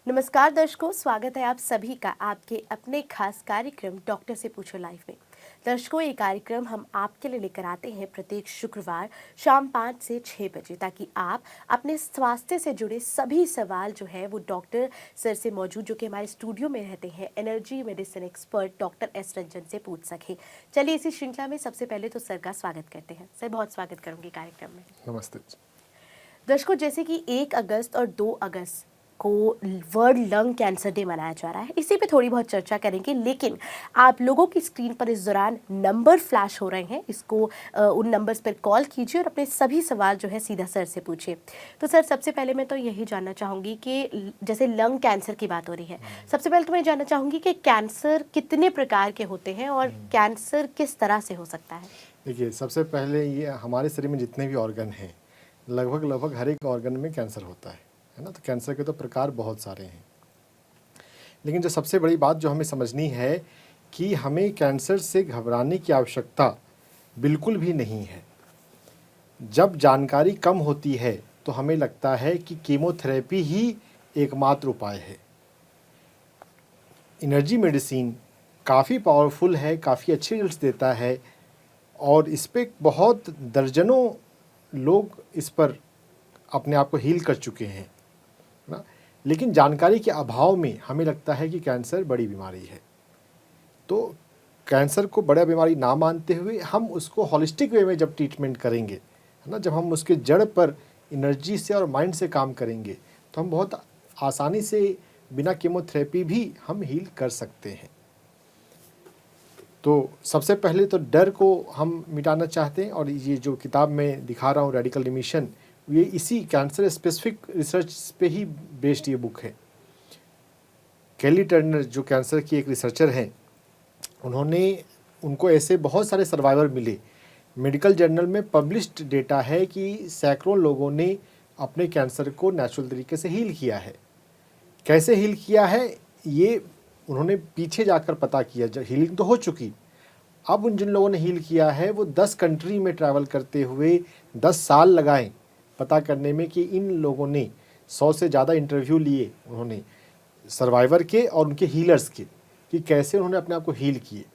नमस्कार दर्शकों, स्वागत है आप सभी का आपके अपने खास कार्यक्रम डॉक्टर से पूछो लाइव में। दर्शकों, ये कार्यक्रम हम आपके लिए लेकर आते हैं प्रत्येक शुक्रवार शाम 5 से 6 बजे, ताकि आप अपने स्वास्थ्य से जुड़े सभी सवाल जो है वो डॉक्टर सर से मौजूद, जो कि हमारे स्टूडियो में रहते हैं, energy medicine expert doctor S Ranjan से पूछ सकें। चलिए इसी श्रृंखला में सबसे पहले तो सर का स्वागत करते हैं। सर, बहुत स्वागत करूंगी कार्यक्रम में। नमस्ते। दर्शकों, जैसे कि 1 अगस्त और 2 अगस्त को वर्ल्ड लंग कैंसर डे मनाया जा रहा है, इसी पे थोड़ी बहुत चर्चा करेंगे, लेकिन आप लोगों की स्क्रीन पर इस दौरान नंबर फ्लैश हो रहे हैं, इसको उन नंबर्स पर कॉल कीजिए और अपने सभी सवाल जो है सीधा सर से पूछिए। तो सर, सबसे पहले मैं तो यही जानना चाहूँगी कि जैसे लंग कैंसर की बात हो रही है, सबसे पहले तो मैं जानना चाहूँगी कि कैंसर कितने प्रकार के होते हैं और कैंसर किस तरह से हो सकता है। देखिए, सबसे पहले ये हमारे शरीर में जितने भी ऑर्गन हैं, लगभग हर एक ऑर्गन में कैंसर होता है ना। तो कैंसर के तो प्रकार बहुत सारे हैं, लेकिन जो सबसे बड़ी बात जो हमें समझनी है कि हमें कैंसर से घबराने की आवश्यकता बिल्कुल भी नहीं है। जब जानकारी कम होती है तो हमें लगता है कि कीमोथेरेपी ही एकमात्र उपाय है। एनर्जी मेडिसिन काफ़ी पावरफुल है, काफ़ी अच्छे रिजल्ट्स देता है और इस पे बहुत दर्जनों लोग इस पर अपने आप को हील कर चुके हैं ना। लेकिन जानकारी के अभाव में हमें लगता है कि कैंसर बड़ी बीमारी है। तो कैंसर को बड़ा बीमारी ना मानते हुए हम उसको हॉलिस्टिक वे में जब ट्रीटमेंट करेंगे, है ना, जब हम उसके जड़ पर एनर्जी से और माइंड से काम करेंगे, तो हम बहुत आसानी से बिना कीमोथेरेपी भी हम हील कर सकते हैं। तो सबसे पहले तो डर को हम मिटाना चाहते हैं और ये जो किताब मैं दिखा रहा हूँ, रेडिकल रिमिशन, ये इसी कैंसर स्पेसिफिक रिसर्च पे ही बेस्ड ये बुक है। केली टर्नर जो कैंसर की एक रिसर्चर हैं, उनको ऐसे बहुत सारे सर्वाइवर मिले। मेडिकल जर्नल में पब्लिश्ड डेटा है कि सैकड़ों लोगों ने अपने कैंसर को नेचुरल तरीके से हील किया है। कैसे हील किया है ये उन्होंने पीछे जाकर पता किया। जब हीलिंग तो हो चुकी, अब उन जिन लोगों ने हील किया है वो 10 कंट्री में ट्रैवल करते हुए 10 साल लगाए पता करने में कि इन लोगों ने 100 से ज़्यादा इंटरव्यू लिए उन्होंने सर्वाइवर के और उनके हीलर्स के, कि कैसे उन्होंने अपने आप को हील किए,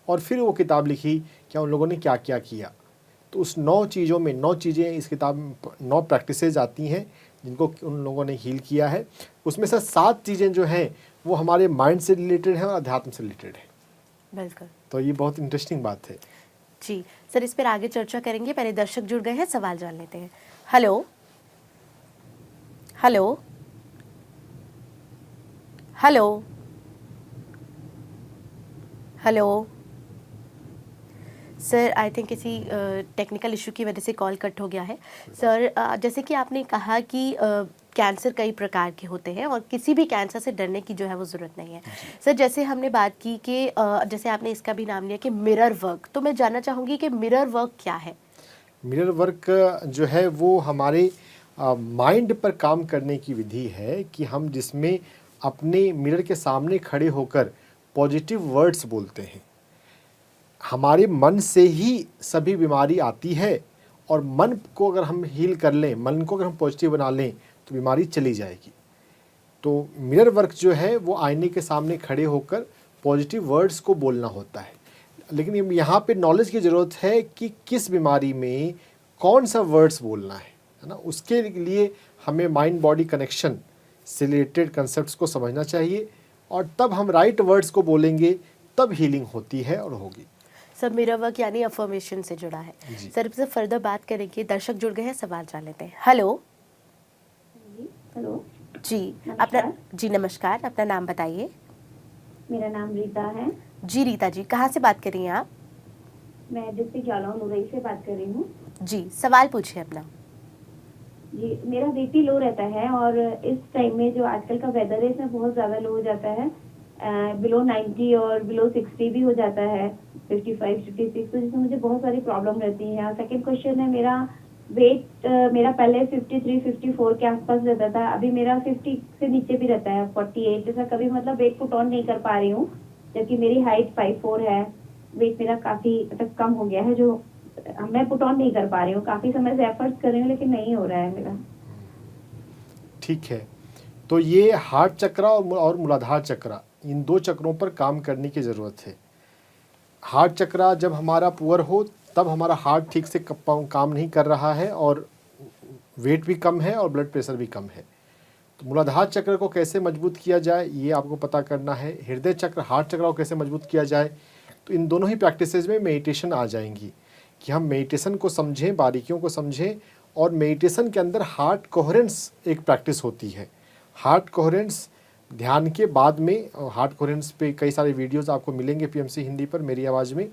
और फिर वो किताब लिखी क्या उन लोगों ने क्या क्या किया। तो उस 9 चीज़ों में 9 चीज़ें इस किताब में 9 प्रैक्टिसेस आती हैं जिनको उन लोगों ने हील किया है। उसमें से 7 चीज़ें जो हैं वो हमारे माइंड से रिलेटेड हैं और अध्यात्म से रिलेटेड है। बिल्कुल। तो ये बहुत इंटरेस्टिंग बात है। जी सर, इस पर आगे चर्चा करेंगे, पहले दर्शक जुड़ गए हैं, सवाल जान लेते हैं। Hello hello hello hello sir, I think किसी टेक्निकल इशू की वजह से कॉल कट हो गया है। सर, जैसे कि आपने कहा कि कैंसर कई प्रकार के होते हैं और किसी भी कैंसर से डरने की जो है वो ज़रूरत नहीं है। सर, जैसे हमने बात की कि जैसे आपने इसका भी नाम लिया कि मिरर वर्क, तो मैं जानना चाहूँगी कि मिरर वर्क क्या है। मिरर वर्क जो है वो हमारे माइंड पर काम करने की विधि है कि हम जिसमें अपने मिरर के सामने खड़े होकर पॉजिटिव वर्ड्स बोलते हैं। हमारे मन से ही सभी बीमारी आती है और मन को अगर हम हील कर लें, मन को अगर हम पॉजिटिव बना लें तो बीमारी चली जाएगी। तो मिरर वर्क जो है वो आईने के सामने खड़े होकर पॉजिटिव वर्ड्स को बोलना होता है। लेकिन यहाँ पे नॉलेज की ज़रूरत है कि किस बीमारी में कौन सा वर्ड्स बोलना है ना। उसके लिए हमें माइंड बॉडी कनेक्शन से रिलेटेड कंसेप्ट्स को समझना चाहिए और तब हम राइट वर्ड्स को बोलेंगे, तब हीलिंग होती है और होगी। सर, मिरर वर्क यानी अफर्मेशन से जुड़ा है। सर, इससे फर्दर बात करेंगे, दर्शक जुड़ गए हैं, सवाल जान लेते हैं। हेलो हेलो जी, अपना जी नमस्कार, अपना नाम बताइए। मेरा नाम रीता है। जी रीता जी, कहाँ से बात कर रही हैं आप? मैं डिस्ट्रिक्ट जालौन उरई से बात कर रही हूँ। जी, सवाल पूछिए अपना। जी, मेरा बीपी लो रहता है और इस टाइम में जो आजकल का वेदर है इसमें बहुत ज़्यादा लो हो जाता है। बिलो 90 और बिलो 60 भी हो जाता है, 55, 56, तो जिसमें मुझे बहुत सारी प्रॉब्लम रहती हैं। और सेकेंड क्वेश्चन है, मेरा वेट मेरा पहले 53, 54 के आसपास रहता था, अभी मेरा 50 से नीचे भी रहता है, 48 जैसा। कभी मतलब वेट पुट ऑन नहीं कर पा रही हूँ, जबकि मेरी हाइट 5'4" है। वेट मेरा काफ़ी मतलब कम हो गया है, जो मैं पुट ऑन नहीं कर पा रही हूँ। काफ़ी समय से एफर्ट्स कर रही हूँ लेकिन नहीं हो रहा है मेरा। ठीक है, तो ये हार्ट चक्र और मूलाधार चक्र, इन 2 चक्रों पर काम करने की ज़रूरत है। हार्ट चक्र जब हमारा पुअर हो तब हमारा हार्ट ठीक से काम नहीं कर रहा है और वेट भी कम है और ब्लड प्रेशर भी कम है। तो मूलाधार चक्र को कैसे मजबूत किया जाए ये आपको पता करना है। हृदय चक्र, हार्ट चक्र को कैसे मजबूत किया जाए, तो इन दोनों ही प्रैक्टिसेस में मेडिटेशन आ जाएंगी कि हम मेडिटेशन को समझें, बारीकियों को समझें। और मेडिटेशन के अंदर हार्ट कोहेरेंस एक प्रैक्टिस होती है। हार्ट कोहेरेंस ध्यान के बाद में, हार्ट कोहेरेंस पे कई सारे वीडियोस आपको मिलेंगे पीएमसी हिंदी पर मेरी आवाज़ में।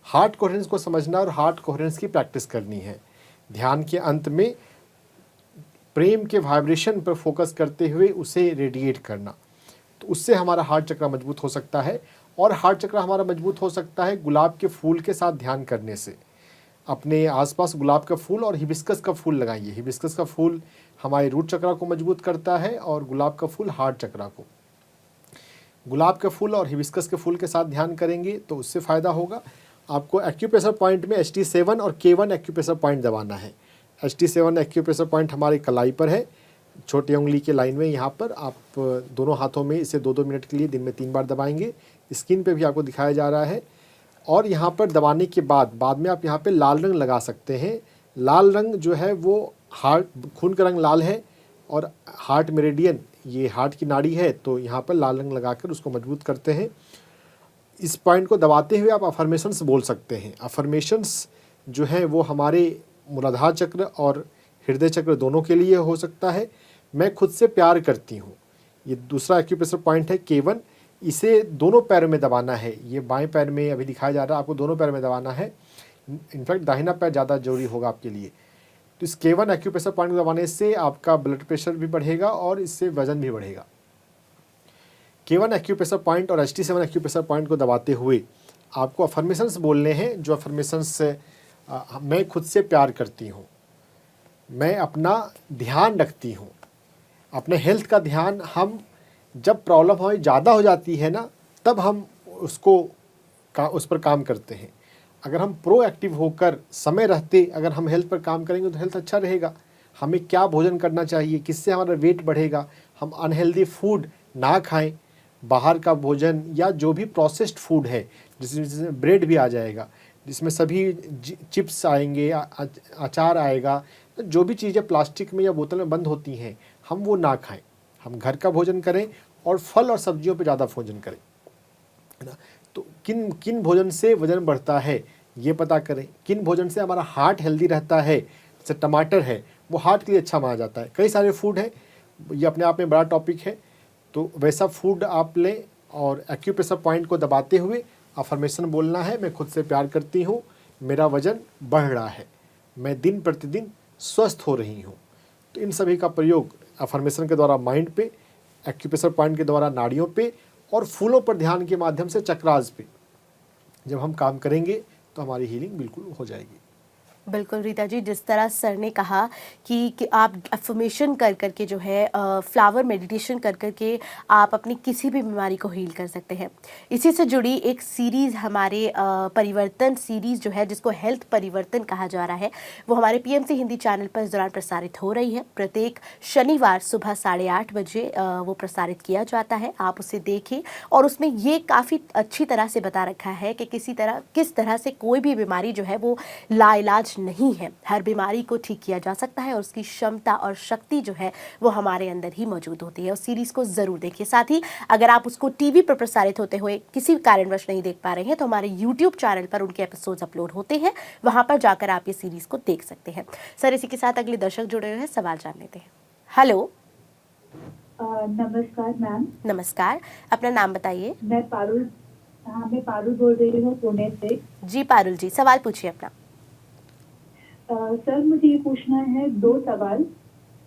हार्ट कोहेरेंस को समझना और हार्ट कोहेरेंस की प्रैक्टिस करनी है। ध्यान के अंत में प्रेम के वाइब्रेशन पर फोकस करते हुए उसे रेडिएट करना, तो उससे हमारा हार्ट चक्र मजबूत हो सकता है। और हार्ट चक्र हमारा मजबूत हो सकता है गुलाब के फूल के साथ ध्यान करने से। अपने आसपास गुलाब का फूल और हिबिस्कस का फूल लगाइए। हिबिस्कस का फूल हमारे रूट चक्र को मजबूत करता है और गुलाब का फूल हार्ट चक्र को। गुलाब के फूल और हिबिस्कस के फूल के साथ ध्यान करेंगे तो उससे फ़ायदा होगा। आपको एक्यूप्रेशर पॉइंट में HT7 और K1 एक्यूप्रेशर पॉइंट दबाना है। HT7 एक्यूप्रेशर पॉइंट हमारी कलाई पर है, छोटी उंगली के लाइन में। यहाँ पर आप दोनों हाथों में इसे 2-2 मिनट के लिए दिन में 3 बार दबाएंगे। स्किन पे भी आपको दिखाया जा रहा है। और यहाँ पर दबाने के बाद में आप यहाँ पे लाल रंग लगा सकते हैं। लाल रंग जो है वो हार्ट, खून का रंग लाल है और हार्ट मेरिडियन ये हार्ट की नाड़ी है, तो यहाँ पर लाल रंग लगाकर उसको मजबूत करते हैं। इस पॉइंट को दबाते हुए आप अफर्मेशंस बोल सकते हैं। अफर्मेशंस जो है वो हमारे मूलाधार चक्र और हृदय चक्र दोनों के लिए हो सकता है। मैं खुद से प्यार करती हूँ, ये दूसरा एक्यूप्रेशर पॉइंट है K1। इसे दोनों पैरों में दबाना है। ये बाएं पैर में अभी दिखाया जा रहा है, आपको दोनों पैर में दबाना है। इनफैक्ट दाहिना पैर ज़्यादा जरूरी होगा आपके लिए। तो इस K1 एक्यूप्रेशर पॉइंट को दबाने से आपका ब्लड प्रेशर भी बढ़ेगा और इससे वजन भी बढ़ेगा। K1 एक्यूप्रेशर पॉइंट और HT7 एक्यूप्रेशर पॉइंट को दबाते हुए आपको अफर्मेशंस बोलने हैं। जो अफर्मेशंस, मैं खुद से प्यार करती हूँ, मैं अपना ध्यान रखती हूँ। अपने हेल्थ का ध्यान हम जब प्रॉब्लम हमारी ज़्यादा हो जाती है ना, तब हम उस पर काम करते हैं। अगर हम प्रोएक्टिव होकर समय रहते अगर हम हेल्थ पर काम करेंगे तो हेल्थ अच्छा रहेगा। हमें क्या भोजन करना चाहिए, किससे हमारा वेट बढ़ेगा, हम अनहेल्दी फूड ना खाएं। बाहर का भोजन या जो भी प्रोसेस्ड फूड है, जिसमें ब्रेड भी आ जाएगा, जिसमें सभी चिप्स आएंगे, अचार आएगा, तो जो भी चीज़ें प्लास्टिक में या बोतल में बंद होती हैं हम वो ना खाएं। हम घर का भोजन करें और फल और सब्जियों पे ज़्यादा भोजन करें, है ना। तो किन किन भोजन से वजन बढ़ता है ये पता करें। किन भोजन से हमारा हार्ट हेल्दी रहता है, जैसे टमाटर है वो हार्ट के लिए अच्छा माना जाता है। कई सारे फूड हैं, ये अपने आप में बड़ा टॉपिक है, तो वैसा फूड आप लें। और एक्यूप्रेशर पॉइंट को दबाते हुए अफर्मेशन बोलना है, मैं खुद से प्यार करती हूँ, मेरा वजन बढ़ रहा है, मैं दिन प्रतिदिन स्वस्थ हो रही हूँ। तो इन सभी का प्रयोग अफर्मेशन के द्वारा माइंड पे, एक्यूप्रेशर पॉइंट के द्वारा नाड़ियों पे और फूलों पर ध्यान के माध्यम से चक्रास पे जब हम काम करेंगे तो हमारी हीलिंग बिल्कुल हो जाएगी। बिल्कुल रीता जी, जिस तरह सर ने कहा कि आप अफर्मेशन कर करके जो है फ्लावर मेडिटेशन कर करके आप अपनी किसी भी बीमारी को हील कर सकते हैं। इसी से जुड़ी एक सीरीज़ हमारे परिवर्तन सीरीज़ जो है, जिसको हेल्थ परिवर्तन कहा जा रहा है, वो हमारे पीएमसी हिंदी चैनल पर इस दौरान प्रसारित हो रही है। प्रत्येक शनिवार सुबह 8:30 बजे वो प्रसारित किया जाता है। आप उसे देखें और उसमें ये काफ़ी अच्छी तरह से बता रखा है कि किस तरह से कोई भी बीमारी जो है वो लाइलाज नहीं है। हर बीमारी को ठीक किया जा सकता है और उसकी क्षमता और शक्ति जो है वो हमारे अंदर ही मौजूद होती है। उस सीरीज़ को ज़रूर देखिए। साथ ही अगर आप उसको टीवी पर प्रसारित होते हुए किसी कारणवश नहीं देख पा रहे हैं तो हमारे यूट्यूब चैनल पर उनके एपिसोड्स अपलोड होते हैं, वहां पर जाकर आप ये सीरीज़ को देख सकते हैं। सर, इसी के साथ अगले दर्शक जुड़े हुए हैं, सवाल जान लेते हैं। हेलो, नमस्कार मैम। नमस्कार, अपना नाम बताइए। मैं पारुल बोल रही हूँ पुणे से। जी पारुल जी, सवाल पूछिए अपना। सर, मुझे ये पूछना है 2 सवाल।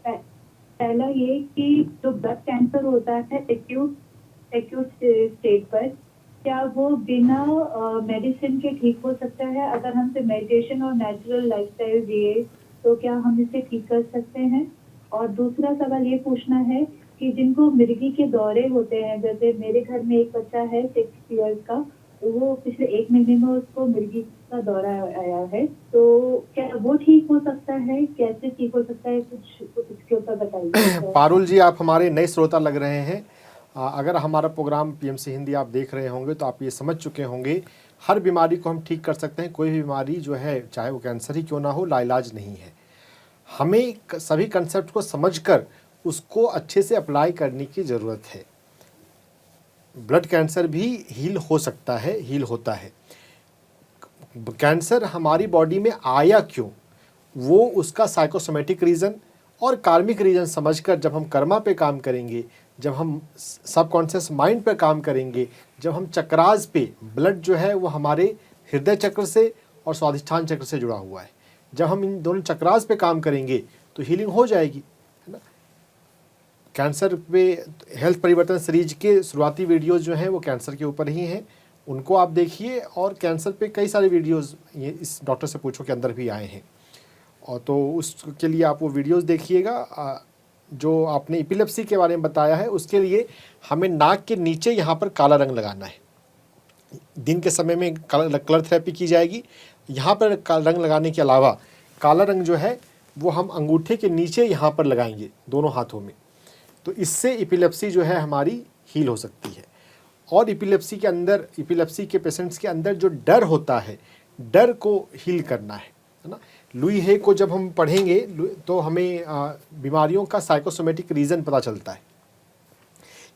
पहला ये कि जो ब्लड कैंसर होता है एक्यूट स्टेज पर, क्या वो बिना मेडिसिन के ठीक हो सकता है? अगर हमसे मेडिटेशन और नेचुरल लाइफस्टाइल दिए तो क्या हम इसे ठीक कर सकते हैं? और दूसरा सवाल ये पूछना है कि जिनको मिर्गी के दौरे होते हैं, जैसे मेरे घर में एक बच्चा है 6 इयर्स का, तो वो पिछले 1 महीने में उसको मिर्गी का दौरा आया है, तो क्या वो ठीक हो सकता है? कैसे ठीक हो सकता है? कुछ इसके ऊपर बताइए। पारुल जी, आप हमारे नए श्रोता लग रहे हैं। अगर हमारा प्रोग्राम पीएमसी हिंदी आप देख रहे होंगे तो आप ये समझ चुके होंगे, हर बीमारी को हम ठीक कर सकते हैं। कोई भी बीमारी जो है, चाहे वो कैंसर ही क्यों ना हो, लाइलाज नहीं है। हमें सभी कंसेप्ट को समझकर उसको अच्छे से अप्लाई करने की ज़रूरत है। ब्लड कैंसर भी हील हो सकता है, हील होता है। कैंसर हमारी बॉडी में आया क्यों, वो उसका साइकोसोमेटिक रीज़न और कार्मिक रीज़न समझकर जब हम कर्मा पे काम करेंगे, जब हम सबकॉन्शियस माइंड पे काम करेंगे, जब हम चक्रास पे, ब्लड जो है वो हमारे हृदय चक्र से और स्वाधिष्ठान चक्र से जुड़ा हुआ है, जब हम इन दोनों चक्रास पे काम करेंगे तो हीलिंग हो जाएगी, है ना। कैंसर पे हेल्थ परिवर्तन सीरीज के शुरुआती वीडियोज़ जो हैं वो कैंसर के ऊपर ही हैं, उनको आप देखिए। और कैंसर पे कई सारे वीडियोज़ ये इस डॉक्टर से पूछो के अंदर भी आए हैं, और तो उसके लिए आप वो वीडियोज़ देखिएगा। जो आपने एपिलेप्सी के बारे में बताया है, उसके लिए हमें नाक के नीचे यहाँ पर काला रंग लगाना है। दिन के समय में कलर थेरेपी की जाएगी। यहाँ पर काला रंग लगाने के अलावा काला रंग जो है वो हम अंगूठे के नीचे यहाँ पर लगाएंगे, दोनों हाथों में। तो इससे एपिलेप्सी जो है हमारी हील हो सकती है। और एपिलेप्सी के अंदर, एपिलेप्सी के पेशेंट्स के अंदर जो डर होता है, डर को हील करना है ना। लुई हे को जब हम पढ़ेंगे तो हमें बीमारियों का साइकोसोमेटिक रीज़न पता चलता है।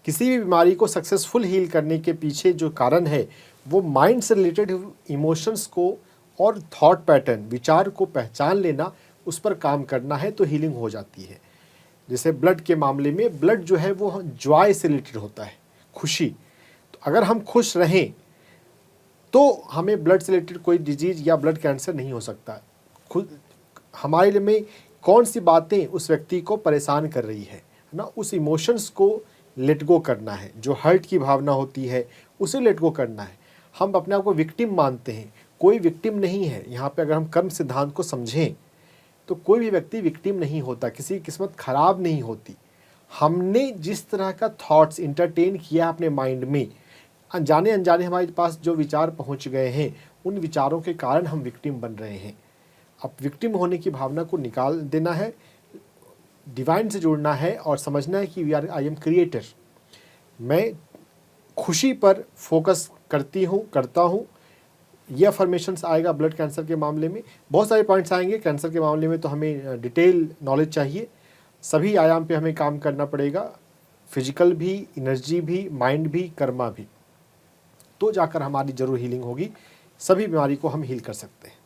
किसी भी बीमारी को सक्सेसफुल हील करने के पीछे जो कारण है वो माइंड से रिलेटेड इमोशंस को और थॉट पैटर्न, विचार को पहचान लेना, उस पर काम करना है तो हीलिंग हो जाती है। जैसे ब्लड के मामले में, ब्लड जो है वो जॉय से रिलेटेड होता है, खुशी। तो अगर हम खुश रहें तो हमें ब्लड से रिलेटेड कोई डिजीज़ या ब्लड कैंसर नहीं हो सकता। खुद हमारे में कौन सी बातें उस व्यक्ति को परेशान कर रही है ना, उस इमोशंस को लेट गो करना है। जो हर्ट की भावना होती है उसे लेट गो करना है। हम अपने आप को विक्टिम मानते हैं, कोई विक्टिम नहीं है। यहाँ पे अगर हम कर्म सिद्धांत को समझें तो कोई भी व्यक्ति विक्टिम नहीं होता, किसी की किस्मत खराब नहीं होती। हमने जिस तरह का थॉट्स इंटरटेन किया अपने माइंड में, अनजाने अनजाने हमारे पास जो विचार पहुंच गए हैं, उन विचारों के कारण हम विक्टिम बन रहे हैं। अब विक्टिम होने की भावना को निकाल देना है, डिवाइन से जुड़ना है और समझना है कि आई एम क्रिएटर। मैं खुशी पर फोकस करता हूँ। ये अफर्मेशंस आएगा ब्लड कैंसर के मामले में। बहुत सारे पॉइंट्स आएंगे कैंसर के मामले में, तो हमें डिटेल नॉलेज चाहिए। सभी आयाम पे हमें काम करना पड़ेगा, फिजिकल भी, एनर्जी भी, माइंड भी, कर्मा भी, तो जाकर हमारी ज़रूर हीलिंग होगी। सभी बीमारी को हम हील कर सकते हैं।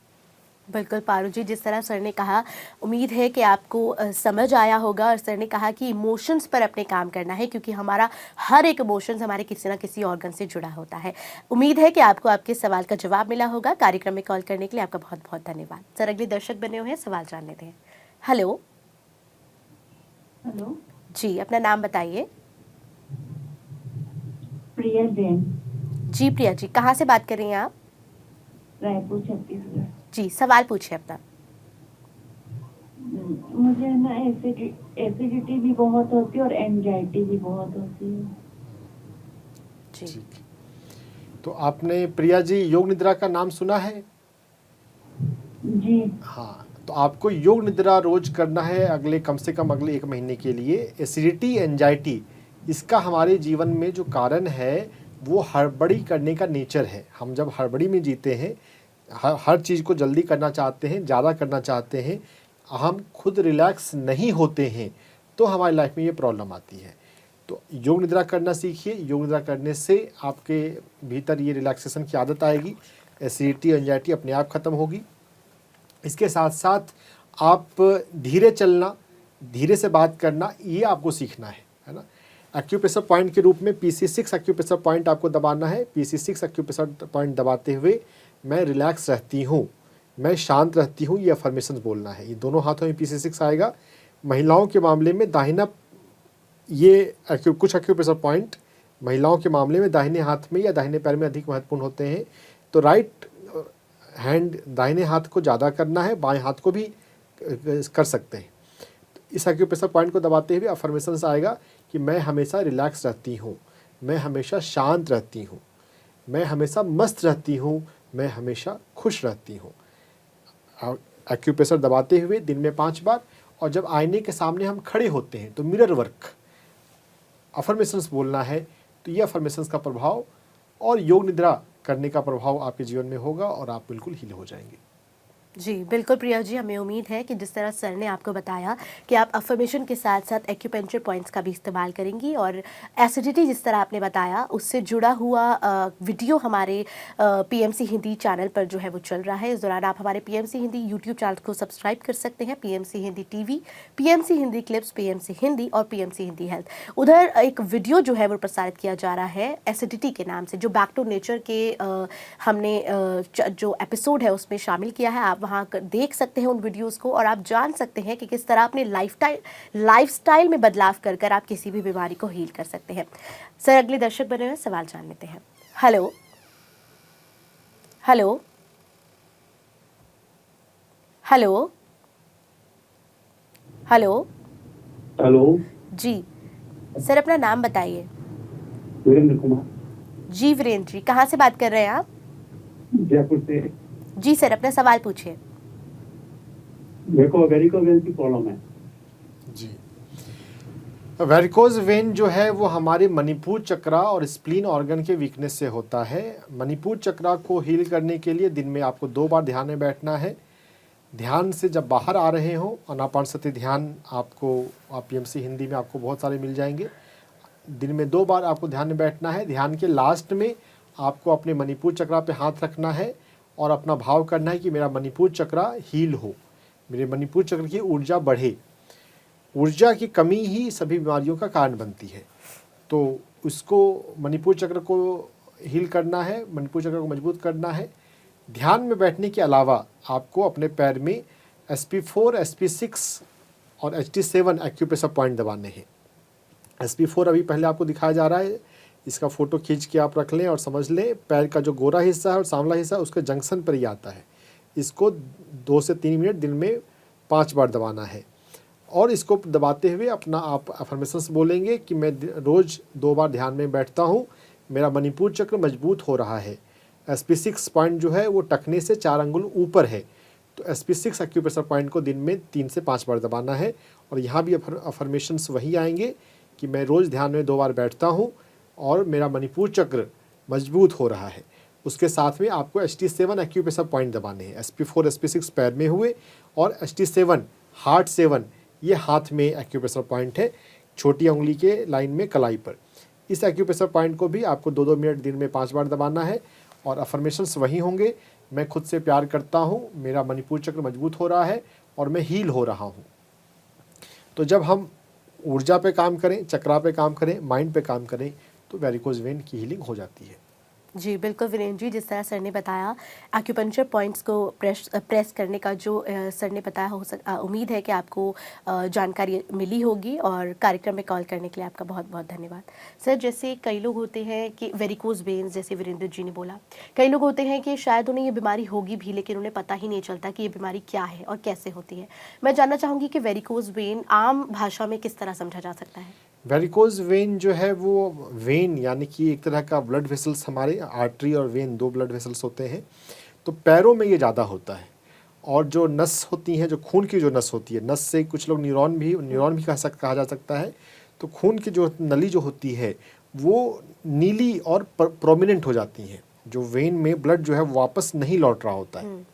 बिल्कुल पारू जी, जिस तरह सर ने कहा, उम्मीद है कि आपको समझ आया होगा। और सर ने कहा कि इमोशंस पर अपने काम करना है, क्योंकि हमारा हर एक इमोशंस हमारे किसी ना किसी ऑर्गन से जुड़ा होता है। उम्मीद है कि आपको आपके सवाल का जवाब मिला होगा। कार्यक्रम में कॉल करने के लिए आपका बहुत बहुत धन्यवाद। सर अगले दर्शक बने हुए हैं, सवाल जानने दें। हेलो हेलो जी, अपना नाम बताइए। प्रिया जैन, जी प्रिया जी, कहाँ से बात कर रही हैं आप? रायपुर छत्तीसगढ़। जी, सवाल पूछिए अपना। मुझे ना एसिडिटी भी बहुत होती है और एंजाइटी भी बहुत होती है। जी, तो आपने प्रिया जी योग निद्रा का नाम सुना है? जी हाँ, तो आपको योग निद्रा रोज करना है अगले कम से कम अगले 1 महीने के लिए। एसिडिटी, एंजाइटी, इसका हमारे जीवन में जो कारण है वो हड़बड़ी करने का नेचर है। हम जब हड़बड़ी में जीते हैं, हर चीज़ को जल्दी करना चाहते हैं, ज़्यादा करना चाहते हैं, हम खुद रिलैक्स नहीं होते हैं, तो हमारी लाइफ में ये प्रॉब्लम आती है। तो योग निद्रा करना सीखिए। योग निद्रा करने से आपके भीतर ये रिलैक्सेशन की आदत आएगी, एसिडिटी, एंजाइटी अपने आप ख़त्म होगी। इसके साथ साथ आप धीरे चलना, धीरे से बात करना, ये आपको सीखना है ना। एक्यूप्रेशर पॉइंट के रूप में PC6 एक्यूप्रेशर पॉइंट आपको दबाना है। PC6 एक्यूप्रेशर पॉइंट दबाते हुए मैं रिलैक्स रहती हूँ, मैं शांत रहती हूँ, ये अफर्मेशंस बोलना है। ये दोनों हाथों में PC6 आएगा। महिलाओं के मामले में दाहिना, ये कुछ एक्यूप्रेशर पॉइंट महिलाओं के मामले में दाहिने हाथ में या दाहिने पैर में अधिक महत्वपूर्ण होते हैं। तो राइट हैंड, दाहिने हाथ को ज़्यादा करना है, बाएं हाथ को भी कर सकते हैं। इस एक्यूप्रेशर पॉइंट को दबाते हुए अफर्मेशंस आएगा कि मैं हमेशा रिलैक्स रहती हूँ, मैं हमेशा शांत रहती हूँ, मैं हमेशा मस्त रहती हूँ, मैं हमेशा खुश रहती हूँ। एक्यूप्रेशर दबाते हुए दिन में 5 बार, और जब आईने के सामने हम खड़े होते हैं तो मिरर वर्क अफर्मेशंस बोलना है। तो ये अफर्मेशंस का प्रभाव और योग निद्रा करने का प्रभाव आपके जीवन में होगा और आप बिल्कुल हील हो जाएंगे। जी बिल्कुल प्रिया जी, हमें उम्मीद है कि जिस तरह सर ने आपको बताया कि आप अफर्मेशन के साथ साथ एक्यूपेंचर पॉइंट्स का भी इस्तेमाल करेंगी, और एसिडिटी जिस तरह आपने बताया उससे जुड़ा हुआ वीडियो हमारे पीएमसी हिंदी चैनल पर जो है वो चल रहा है। इस दौरान आप हमारे पीएमसी हिंदी यूट्यूब चैनल को सब्सक्राइब कर सकते हैं, PMC Hindi TV, PMC Hindi clips, PMC Hindi और पीएमसी हिंदी हेल्थ। उधर एक वीडियो जो है वो प्रसारित किया जा रहा है एसिडिटी के नाम से, जो बैक टू नेचर के हमने जो एपिसोड है उसमें शामिल किया है। आप वहाँ देख सकते हैं उन वीडियोस को, और आप जान सकते हैं कि किस तरह अपने लाइफस्टाइल में बदलाव कर कर आप किसी भी बीमारी को हील कर सकते हैं। सर अगले दर्शक बने हुए सवाल जान लेते हैं। Hello hello hello hello hello जी सर, अपना नाम बताइए। वीरेंद्र कुमार, जी वीरेंद्र जी, कहाँ से बात कर रहे हैं आप? जयपुर से। जी सर, अपना सवाल पूछिए। मेरे को वेरिकोज वेन की प्रॉब्लम है। जी, वेरिकोज वेन जो है वो हमारे मणिपुर चक्रा और स्प्लीन ऑर्गन के वीकनेस से होता है। मणिपुर चक्रा को हील करने के लिए दिन में आपको 2 बार ध्यान में बैठना है। ध्यान से जब बाहर आ रहे हो, आनापानसति ध्यान आपको पीएमसी हिंदी में आपको बहुत सारे मिल जाएंगे। दिन में 2 बार आपको ध्यान में बैठना है। ध्यान के लास्ट में आपको अपने मणिपुर चक्रा पे हाथ रखना है और अपना भाव करना है कि मेरा मणिपुर चक्रा हील हो, मेरे मणिपुर चक्र की ऊर्जा बढ़े। ऊर्जा की कमी ही सभी बीमारियों का कारण बनती है। तो उसको मणिपुर चक्र को हील करना है, मणिपुर चक्र को मजबूत करना है। ध्यान में बैठने के अलावा आपको अपने पैर में SP4, SP6 और HT7 एक्यूप्रेशर पॉइंट दबाने हैं। SP4 अभी पहले आपको दिखाया जा रहा है, इसका फ़ोटो खींच के आप रख लें और समझ लें पैर का जो गोरा हिस्सा है और सांवला हिस्सा उसके जंक्शन पर ही आता है। इसको 2 से 3 मिनट दिन में 5 बार दबाना है, और इसको दबाते हुए अपना आप अफर्मेशंस बोलेंगे कि मैं रोज़ 2 बार ध्यान में बैठता हूँ, मेरा मणिपुर चक्र मजबूत हो रहा है। SP6 पॉइंट जो है वो टखने से 4 अंगुल ऊपर है, तो SP6 एक्यूप्रेशर पॉइंट को दिन में 3 से 5 बार दबाना है। और यहाँ भी अफर्मेशंस वही आएंगे कि मैं रोज़ ध्यान में 2 बार बैठता हूँ और मेरा मणिपुर चक्र मजबूत हो रहा है। उसके साथ में आपको HT7 एक्यूप्रेशर पॉइंट दबाने हैं। SP4, SP6 पैर में हुए और HT7 हार्ट 7 ये हाथ में एक्यूप्रेशर पॉइंट है, छोटी उंगली के लाइन में कलाई पर। इस एक्यूप्रेशर पॉइंट को भी आपको 2-2 मिनट दिन में 5 बार दबाना है। और अफर्मेशंस वही होंगे, मैं खुद से प्यार करता हूँ, मेरा मणिपुर चक्र मजबूत हो रहा है और मैं हील हो रहा हूँ। तो जब हम ऊर्जा पे काम करें, चक्रा पे काम करें, माइंड पे काम करें, तो वेरिकोज वेन की हीलिंग हो जाती है। जी बिल्कुल वीरेंद्र जी, जिस तरह सर ने बताया एक्यूपंक्चर पॉइंट्स को प्रेस करने का जो सर ने बताया, उम्मीद है कि आपको जानकारी मिली होगी, और कार्यक्रम में कॉल करने के लिए आपका बहुत बहुत धन्यवाद। सर, जैसे कई लोग होते हैं कि वेरिकोज वेन्स, जैसे वीरेंद्र जी ने बोला, कई लोग होते हैं कि शायद उन्हें ये बीमारी होगी भी लेकिन उन्हें पता ही नहीं चलता कि ये बीमारी क्या है और कैसे होती है। मैं जानना चाहूँगी कि वेरिकोज वेन आम भाषा में किस तरह समझा जा सकता है? वेरिकोज वेन जो है वो वेन यानी कि एक तरह का ब्लड वेसल्स, हमारे आर्टरी और वेन 2 ब्लड वेसल्स होते हैं। तो पैरों में ये ज़्यादा होता है। और जो नस होती हैं, जो खून की जो नस होती है, नस से कुछ लोग न्यूरॉन भी कहा जा सकता है। तो खून की जो नली जो होती है वो नीली और प्रोमिनेंट हो जाती हैं। जो वेन में ब्लड जो है वापस नहीं लौट रहा होता है।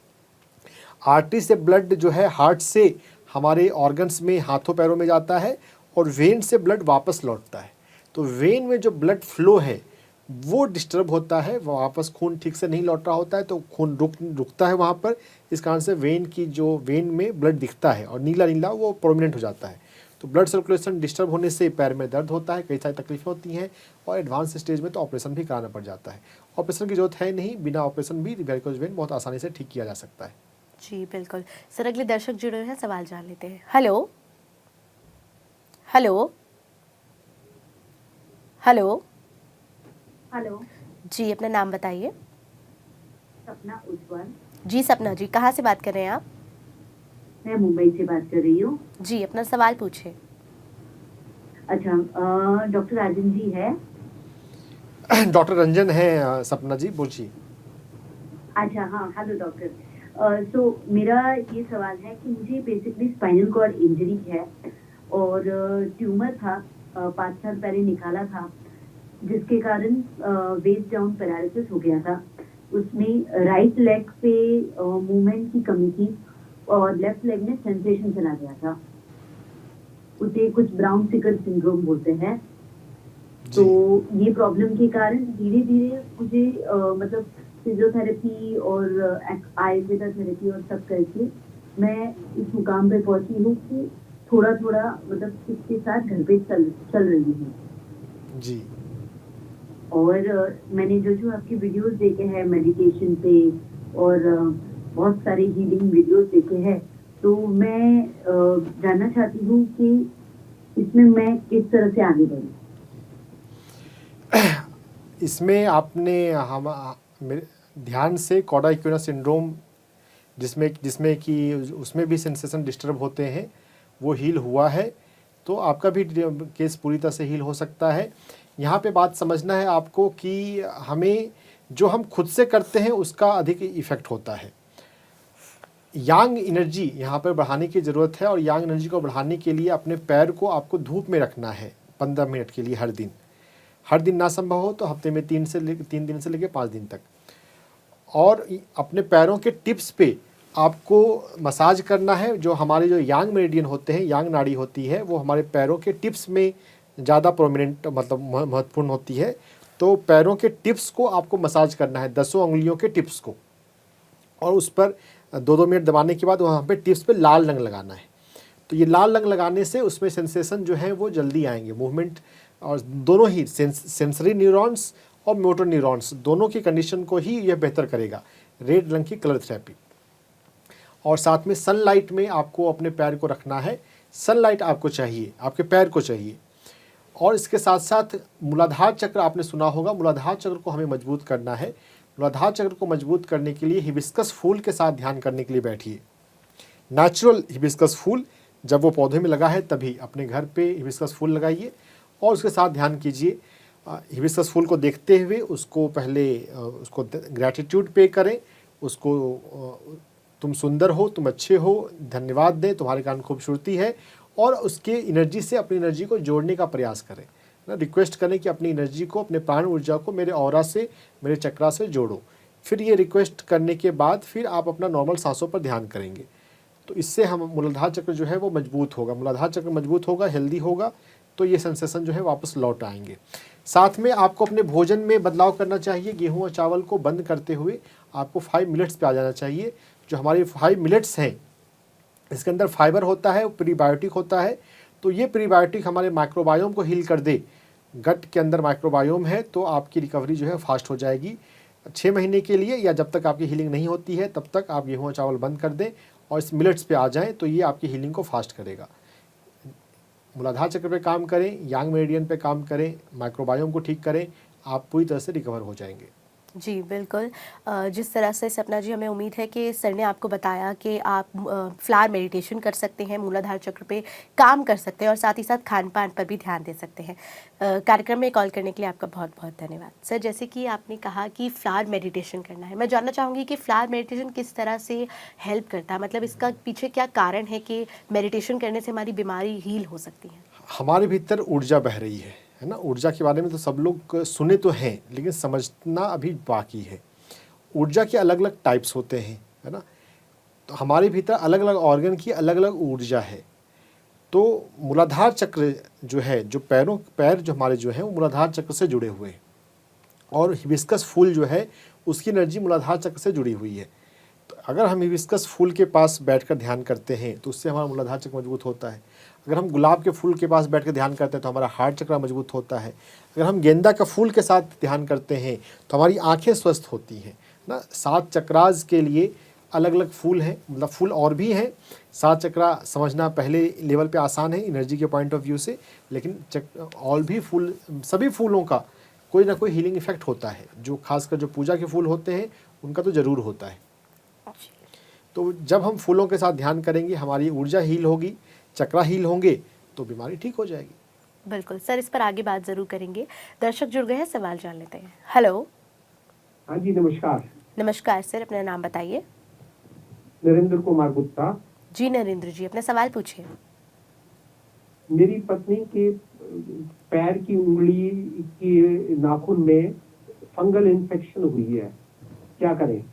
आर्टरी से ब्लड जो है हार्ट से हमारे ऑर्गन्स में, हाथों पैरों में जाता है, और वेन से ब्लड वापस लौटता है। तो वेन में जो ब्लड फ्लो है वो डिस्टर्ब होता है, वापस खून ठीक से नहीं लौट रहा होता है, तो खून रुकता है वहाँ पर। इस कारण से वेन में ब्लड दिखता है और नीला नीला वो प्रोमिनेंट हो जाता है। तो ब्लड सर्कुलेशन डिस्टर्ब होने से पैर में दर्द होता है, कई सारी तकलीफें होती हैं, और एडवांस स्टेज में तो ऑपरेशन भी कराना पड़ जाता है। ऑपरेशन की जरूरत है नहीं, बिना ऑपरेशन भी वेरिकोज वेन बहुत आसानी से ठीक किया जा सकता है। जी बिल्कुल। सर, अगले दर्शक जुड़े हुए हैं, सवाल जान लेते हैं। हेलो हेलो हेलो हेलो, जी, अपना नाम बताइए। सपना उज्जवल। जी सपना जी, कहाँ से बात कर रहे हैं आप? मैं मुंबई से बात कर रही हूँ। जी, अपना सवाल पूछिए। अच्छा, डॉक्टर राजन जी है? डॉक्टर रंजन है सपना जी, पूछिए। अच्छा, हाँ, हेलो डॉक्टर। सो मेरा ये सवाल है कि मुझे बेसिकली स्पाइनल कॉर्ड इंजरी है और ट्यूमर था, 5 साल पहले निकाला था, जिसके कारण वेस्ट डाउन पैरालिसिस हो गया था। उसमें राइट लेग पे मूवमेंट की कमी थी और लेफ्ट लेग में सेंसेशन चला गया था। उसे कुछ ब्राउन सिकर सिंड्रोम बोलते हैं। तो ये प्रॉब्लम के कारण धीरे धीरे मुझे मतलब फिजियोथेरेपी और आयुर्वेदा थेरेपी और सब करके मैं इस मुकाम पे पहुंची हूँ कि थोड़ा थोड़ा मतलब इसके साथ घर पे चल रही हूँ। जी। और मैंने जो आपके वीडियोस देखे हैं मेडिटेशन पे और बहुत सारे हीलिंग वीडियोस देखे हैं, तो मैं जानना चाहती हूँ कि इसमें मैं किस तरह से आगे बढ़ूँ। इसमें आपने हम ध्यान से कॉडा इक्विना सिंड्रोम जिसमें कि उसमें भी सेंसेशन डिस्टर्ब होते हैं, वो हील हुआ है, तो आपका भी केस पूरी तरह से हील हो सकता है। यहाँ पे बात समझना है आपको कि हमें जो हम खुद से करते हैं उसका अधिक इफ़ेक्ट होता है। यांग एनर्जी यहाँ पर बढ़ाने की ज़रूरत है और यांग एनर्जी को बढ़ाने के लिए अपने पैर को आपको धूप में रखना है 15 मिनट के लिए हर दिन ना संभव हो तो हफ्ते में 3 दिन से लेकर 5 दिन तक। और अपने पैरों के टिप्स पे आपको मसाज करना है। जो हमारे जो यांग मेरिडियन होते हैं, यांग नाड़ी होती है, वो हमारे पैरों के टिप्स में ज़्यादा प्रोमिनेंट मतलब महत्वपूर्ण होती है। तो पैरों के टिप्स को आपको मसाज करना है, 10 अंगुलियों के टिप्स को, और उस पर 2-2 मिनट दबाने के बाद वहाँ पे टिप्स पे लाल रंग लगाना है। तो ये लाल रंग लगाने से उसमें सेंसेशन जो है वो जल्दी आएंगे, मूवमेंट, और दोनों ही सेंसरी न्यूरॉन्स और मोटर न्यूरॉन्स दोनों की कंडीशन को ही यह बेहतर करेगा, रेड रंग की कलर थेरेपी। और साथ में सनलाइट में आपको अपने पैर को रखना है, सनलाइट आपको चाहिए, आपके पैर को चाहिए। और इसके साथ साथ मूलाधार चक्र आपने सुना होगा, मूलाधार चक्र को हमें मजबूत करना है। मूलाधार चक्र को मजबूत करने के लिए हिबिस्कस फूल के साथ ध्यान करने के लिए बैठिए। नेचुरल हिबिस्कस फूल जब वो पौधे में लगा है तभी अपने घर पे हिबिस्कस फूल लगाइए और उसके साथ ध्यान कीजिए। हिबिस्कस फूल को देखते हुए उसको पहले उसको ग्रैटिट्यूड पे करें, उसको तुम सुंदर हो, तुम अच्छे हो, धन्यवाद दें, तुम्हारे कारण खूबसूरती है, और उसके एनर्जी से अपनी एनर्जी को जोड़ने का प्रयास करें ना, रिक्वेस्ट करें कि अपनी एनर्जी को, अपने प्राण ऊर्जा को मेरे ऑरा से, मेरे चक्रा से जोड़ो। फिर ये रिक्वेस्ट करने के बाद फिर आप अपना नॉर्मल सांसों पर ध्यान करेंगे। तो इससे हम मूलाधार चक्र जो है वो मजबूत होगा, मूलाधार चक्र मजबूत होगा, हेल्दी होगा, तो ये सेंसेशन जो है वापस लौट आएंगे। साथ में आपको अपने भोजन में बदलाव करना चाहिए। गेहूं और चावल को बंद करते हुए आपको 5 मिलेट्स पे आ जाना चाहिए। जो हमारी 5 मिलेट्स हैं, इसके अंदर फाइबर होता है, प्रीबायोटिक होता है। तो ये प्रीबायोटिक हमारे माइक्रोबायोम को हील कर दे। गट के अंदर माइक्रोबायोम है तो आपकी रिकवरी जो है फास्ट हो जाएगी। 6 महीने के लिए या जब तक आपकी हीलिंग नहीं होती है तब तक आप गेहूं और चावल बंद कर दें और इस मिलेट्स पे आ जाएं, तो ये आपकी हीलिंग को फास्ट करेगा। मूलाधार चक्र पे काम करें, यांग मेरिडियन पे काम करें, माइक्रोबायोम को ठीक करें, आप पूरी तरह से रिकवर हो जाएंगे। जी बिल्कुल। जिस तरह से सपना जी, हमें उम्मीद है कि सर ने आपको बताया कि आप फ्लावर मेडिटेशन कर सकते हैं, मूलाधार चक्र पे काम कर सकते हैं और साथ ही साथ खान पान पर भी ध्यान दे सकते हैं। कार्यक्रम में कॉल करने के लिए आपका बहुत बहुत धन्यवाद। सर, जैसे कि आपने कहा कि फ्लावर मेडिटेशन करना है, मैं जानना चाहूँगी कि फ्लावर मेडिटेशन किस तरह से हेल्प करता है, मतलब इसका पीछे क्या कारण है कि मेडिटेशन करने से हमारी बीमारी हील हो सकती है? हमारे भीतर ऊर्जा बह रही है ना। ऊर्जा के बारे में तो सब लोग सुने तो हैं, लेकिन समझना अभी बाकी है। ऊर्जा के अलग अलग टाइप्स होते हैं, है ना। तो हमारे भीतर अलग अलग ऑर्गन की अलग अलग ऊर्जा है। तो मूलाधार चक्र जो है, जो पैर जो हमारे जो हैं वो मूलाधार चक्र से जुड़े हुए हैं, और हिबिस्कस फूल जो है उसकी एनर्जी मूलाधार चक्र से जुड़ी हुई है। तो अगर हम हिबिस्कस फूल के पास बैठकर ध्यान करते हैं तो उससे हमारा मूलाधार चक्र मजबूत होता है। अगर हम गुलाब के फूल के पास बैठ कर ध्यान करते हैं तो हमारा हार्ट चक्र मजबूत होता है। अगर हम गेंदा का फूल के साथ ध्यान करते हैं तो हमारी आंखें स्वस्थ होती हैं ना। 7 चक्रास के लिए अलग अलग फूल हैं, मतलब फूल और भी हैं। 7 चक्रा समझना पहले लेवल पे आसान है एनर्जी के पॉइंट ऑफ व्यू से, लेकिन और भी फूल, सभी फूलों का कोई ना कोई हीलिंग इफेक्ट होता है। जो खासकर जो पूजा के फूल होते हैं उनका तो ज़रूर होता है। तो जब हम फूलों के साथ ध्यान करेंगे हमारी ऊर्जा हील होगी, चक्रा हील होंगे, तो बीमारी ठीक हो जाएगी। बिल्कुल सर, इस पर आगे बात जरूर करेंगे। दर्शक जुड़ गए हैं, सवाल जान लेते हैं। हेलो। हाँ जी, नमस्कार। नमस्कार सर, अपना नाम बताइए। नरेंद्र कुमार गुप्ता। जी नरेंद्र जी, अपना सवाल पूछिए। मेरी पत्नी के पैर की उंगली की नाखून में फंगल इन्फेक्शन हुई है, क्या करें?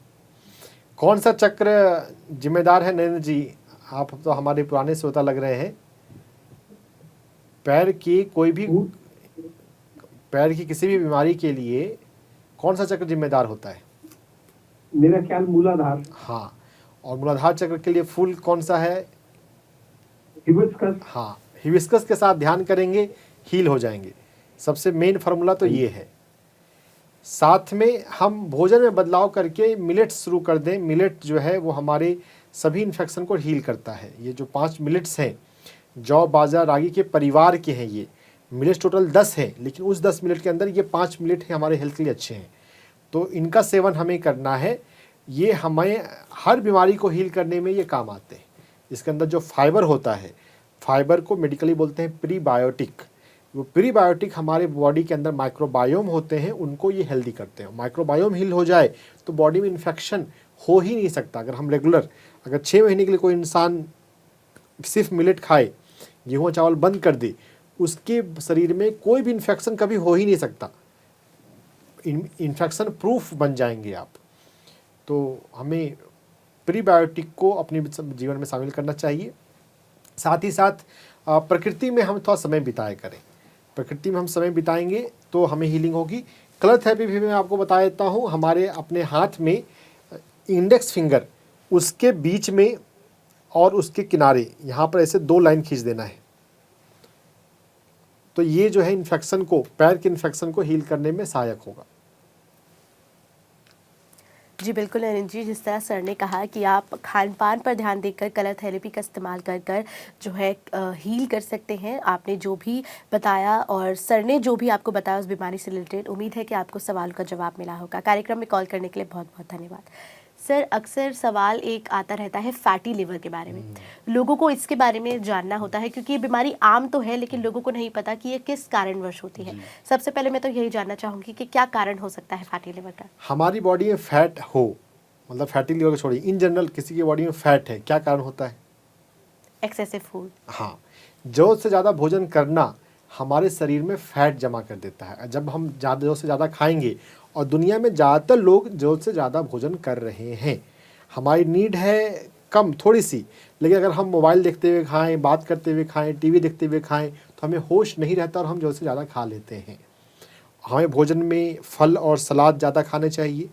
कौन सा चक्र जिम्मेदार है नरेंद्र जी? आप तो हमारे पुराने श्रोता लग रहे हैं। पैर की कोई भी, पैर की किसी भी बीमारी के लिए कौन सा चक्र जिम्मेदार होता है? मेरा ख्याल मूलाधार। हाँ, और मूलाधार चक्र के लिए फूल कौन सा है? हिबिस्कस। हाँ, हिबिस्कस के साथ ध्यान करेंगे, हील हो जाएंगे। सबसे मेन फार्मूला तो ये है। साथ में हम भोजन में बदलाव करके मिलेट्स शुरू कर दें। मिलेट जो है वो हमारे सभी इन्फेक्शन को हील करता है। ये जो 5 मिलेट्स हैं, जौ बाजरा रागी के परिवार के हैं। ये मिलेट्स टोटल 10 हैं, लेकिन उस 10 मिलेट के अंदर ये 5 मिलेट हैं हमारे हेल्थ के लिए अच्छे हैं, तो इनका सेवन हमें करना है। ये हमें हर बीमारी को हील करने में ये काम आते हैं। इसके अंदर जो फाइबर होता है, फाइबर को मेडिकली बोलते हैं प्रीबायोटिक। वो प्रीबायोटिक हमारे बॉडी के अंदर माइक्रोबायोम होते हैं, उनको ये हेल्दी करते हैं। माइक्रोबायोम हील हो जाए तो बॉडी में इन्फेक्शन हो ही नहीं सकता। अगर हम रेगुलर, अगर 6 महीने के लिए कोई इंसान सिर्फ मिलेट खाए, गेहूँ चावल बंद कर दे, उसके शरीर में कोई भी इन्फेक्शन कभी हो ही नहीं सकता। इन्फेक्शन प्रूफ बन जाएंगे आप। तो हमें प्रीबायोटिक को अपने जीवन में शामिल करना चाहिए। साथ ही साथ प्रकृति में हम थोड़ा समय बिताया करें। प्रकृति में हम समय बिताएंगे तो हमें हीलिंग होगी। कलर थेरेपी भी मैं आपको बता देता हूँ। हमारे अपने हाथ में इंडेक्स फिंगर, उसके बीच में और उसके किनारे यहाँ पर ऐसे 2 लाइन खींच देना है। तो ये जो है इन्फेक्शन को, पैर के इन्फेक्शन को हील करने में सहायक होगा। जी बिल्कुल नरेंद्र जी, जिस तरह सर ने कहा कि आप खान पान पर ध्यान देकर कलर थेरेपी का इस्तेमाल कर कर जो है हील कर सकते हैं। आपने जो भी बताया और सर ने जो भी आपको बताया उस बीमारी से रिलेटेड, उम्मीद है कि आपको सवाल का जवाब मिला होगा। कार्यक्रम में कॉल करने के लिए बहुत बहुत धन्यवाद। सर, अक्सर सवाल एक आता रहता है फैटी लिवर के बारे में। लोगों को इसके बारे में जानना होता है, क्योंकि ये बीमारी आम तो है लेकिन लोगों को नहीं पता कि ये किस कारणवश होती है। सबसे पहले मैं तो यही जानना चाहूँगी कि क्या कारण हो सकता है फैटी लिवर का? हमारी बॉडी में फैट हो, मतलब फैटी लिवर को छोड़िए, इन जनरल किसी की बॉडी में फैट है, क्या कारण होता है? Excessive food. हाँ, ज़रूरत से ज़्यादा भोजन करना हमारे शरीर में फैट जमा कर देता है। जब हम ज़रूरत से ज़्यादा खाएंगे, और दुनिया में ज़्यादातर लोग ज़रूरत से ज़्यादा भोजन कर रहे हैं। हमारी नीड है कम, थोड़ी सी, लेकिन अगर हम मोबाइल देखते हुए खाएं, बात करते हुए खाएं, टीवी देखते हुए खाएं, तो हमें होश नहीं रहता और हम ज़रूरत से ज़्यादा खा लेते हैं। हमें भोजन में फल और सलाद ज़्यादा खाने चाहिए।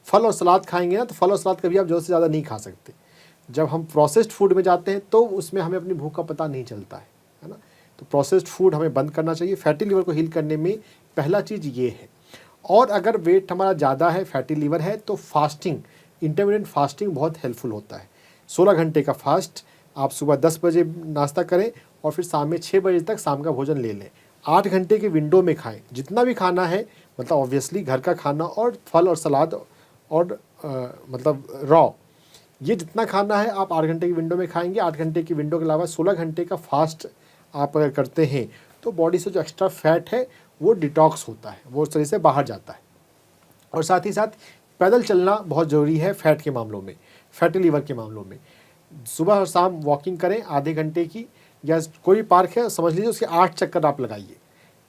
फल और सलाद खाएंगे ना, तो फल और सलाद कभी आप ज़रूरत से ज़्यादा नहीं खा सकते। जब हम प्रोसेस्ड फूड में जाते हैं तो उसमें हमें अपनी भूख का पता नहीं चलता है ना। तो प्रोसेस्ड फूड हमें बंद करना चाहिए। फैटी लिवर को हील करने में पहला चीज़ ये है। और अगर वेट हमारा ज़्यादा है, फैटी लिवर है, तो फास्टिंग, इंटरमिटेंट फास्टिंग बहुत हेल्पफुल होता है। 16 घंटे का फास्ट, आप सुबह 10 बजे नाश्ता करें और फिर शाम में 6 बजे तक शाम का भोजन ले लें। 8 घंटे के विंडो में खाएं, जितना भी खाना है, मतलब ऑब्वियसली घर का खाना और फल और सलाद और मतलब रॉ, ये जितना खाना है आप 8 घंटे की विंडो में खाएंगे। 8 घंटे की विंडो के अलावा 16 घंटे का फास्ट आप अगर करते हैं तो बॉडी से जो एक्स्ट्रा फैट है वो डिटॉक्स होता है, वो शरीर से बाहर जाता है। और साथ ही साथ पैदल चलना बहुत ज़रूरी है फैट के मामलों में, फैटी लिवर के मामलों में। सुबह और शाम वॉकिंग करें आधे घंटे की, या कोई पार्क है समझ लीजिए उसके 8 चक्कर आप लगाइए।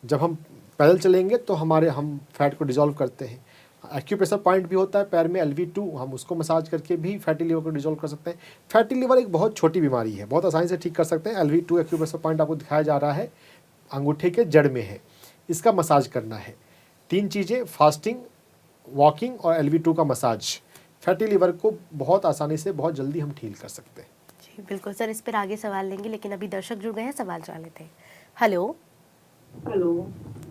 जब हम पैदल चलेंगे तो हम फैट को डिज़ोल्व करते हैं। एक्यूप्रेशर पॉइंट भी होता है पैर में, LV2, हम उसको मसाज करके भी फैटी लिवर को डिज़ोल्व कर सकते हैं। फैटी लिवर एक बहुत छोटी बीमारी है, बहुत आसानी से ठीक कर सकते हैं। LV2 एक्यूप्रेशर पॉइंट आपको दिखाया जा रहा है, अंगूठे के जड़ में है, इसका मसाज करना है। 3 चीज़ें, फास्टिंग, वॉकिंग और LV2 का मसाज, फैटी लिवर को बहुत आसानी से बहुत जल्दी हम ठीक कर सकते हैं। जी बिल्कुल सर, इस पर आगे सवाल लेंगे, लेकिन अभी दर्शक जुड़ गए हैं, सवाल जान लेते हैं। हेलो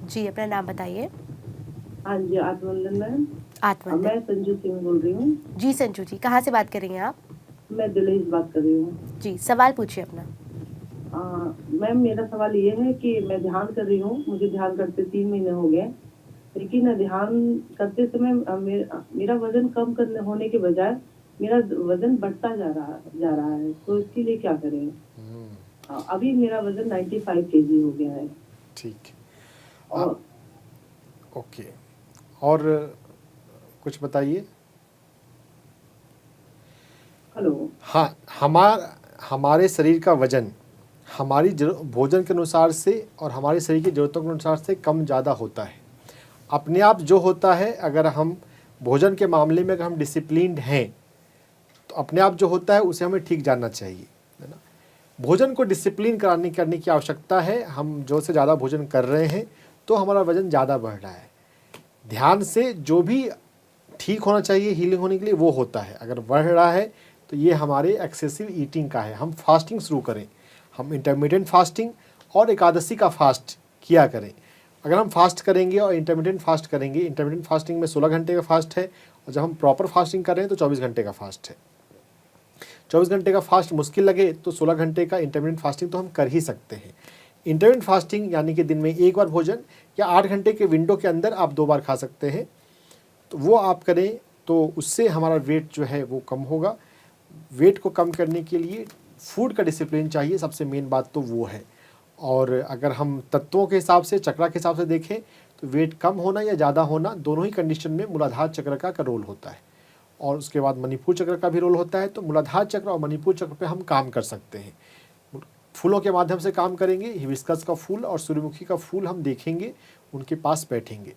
जी, अपना नाम बताइए। हाँ जी, आत्मवंदन मैम। आत्मवंदन। मैं संजू सिंह बोल रही हूँ। जी संजू जी, कहाँ से बात कर रही हैं आप? मैं दिल्ली से बात कर रही हूँ। जी, सवाल पूछिए अपना। मैम, मेरा सवाल ये है कि मैं ध्यान कर रही हूँ, मुझे ध्यान करते 3 महीने हो गए, लेकिन ध्यान करते समय मेरा वजन कम करने होने के बजाय मेरा वजन बढ़ता जा रहा है, तो इसके लिए क्या करें? अभी मेरा वजन 95 kg हो गया है। ठीक। और ओके, और कुछ बताइए। हेलो। हाँ, हमारे शरीर का वजन हमारी भोजन के अनुसार से और हमारे शरीर की ज़रूरतों के अनुसार से कम ज़्यादा होता है। अपने आप जो होता है, अगर हम भोजन के मामले में अगर हम डिसिप्लिन्ड हैं तो अपने आप जो होता है उसे हमें ठीक जानना चाहिए, है ना। भोजन को डिसिप्लिन करने की आवश्यकता है। हम जो से ज़्यादा भोजन कर रहे हैं तो हमारा वजन ज़्यादा बढ़ रहा है। ध्यान से जो भी ठीक होना चाहिए हीलिंग होने के लिए वो होता है। अगर बढ़ रहा है तो ये हमारे एक्सेसिव ईटिंग का है। हम फास्टिंग शुरू करें, हम इंटरमीडिएट फास्टिंग और एकादशी का फास्ट किया करें। अगर हम फास्ट करेंगे और इंटरमीडिएट फास्ट करेंगे, इंटरमीडिएट फास्टिंग में 16 घंटे का फास्ट है और जब हम प्रॉपर फास्टिंग कर रहे हैं तो 24 घंटे का फास्ट है। 24 घंटे का फास्ट मुश्किल लगे तो 16 घंटे का इंटरमीडिएट फास्टिंग तो हम कर ही सकते हैं। इंटरमीडिएट फास्टिंग यानी कि दिन में एक बार भोजन या 8 घंटे के विंडो के अंदर आप 2 बार खा सकते हैं, तो वो आप करें तो उससे हमारा वेट जो है वो कम होगा। वेट को कम करने के लिए फूड का डिसिप्लिन चाहिए, सबसे मेन बात तो वो है। और अगर हम तत्वों के हिसाब से, चक्र के हिसाब से देखें तो वेट कम होना या ज़्यादा होना दोनों ही कंडीशन में मूलाधार चक्र का रोल होता है और उसके बाद मणिपुर चक्र का भी रोल होता है। तो मूलाधार चक्र और मणिपुर चक्र पे हम काम कर सकते हैं। फूलों के माध्यम से काम करेंगे। हिबिस्कस का फूल और सूर्यमुखी का फूल हम देखेंगे, उनके पास बैठेंगे।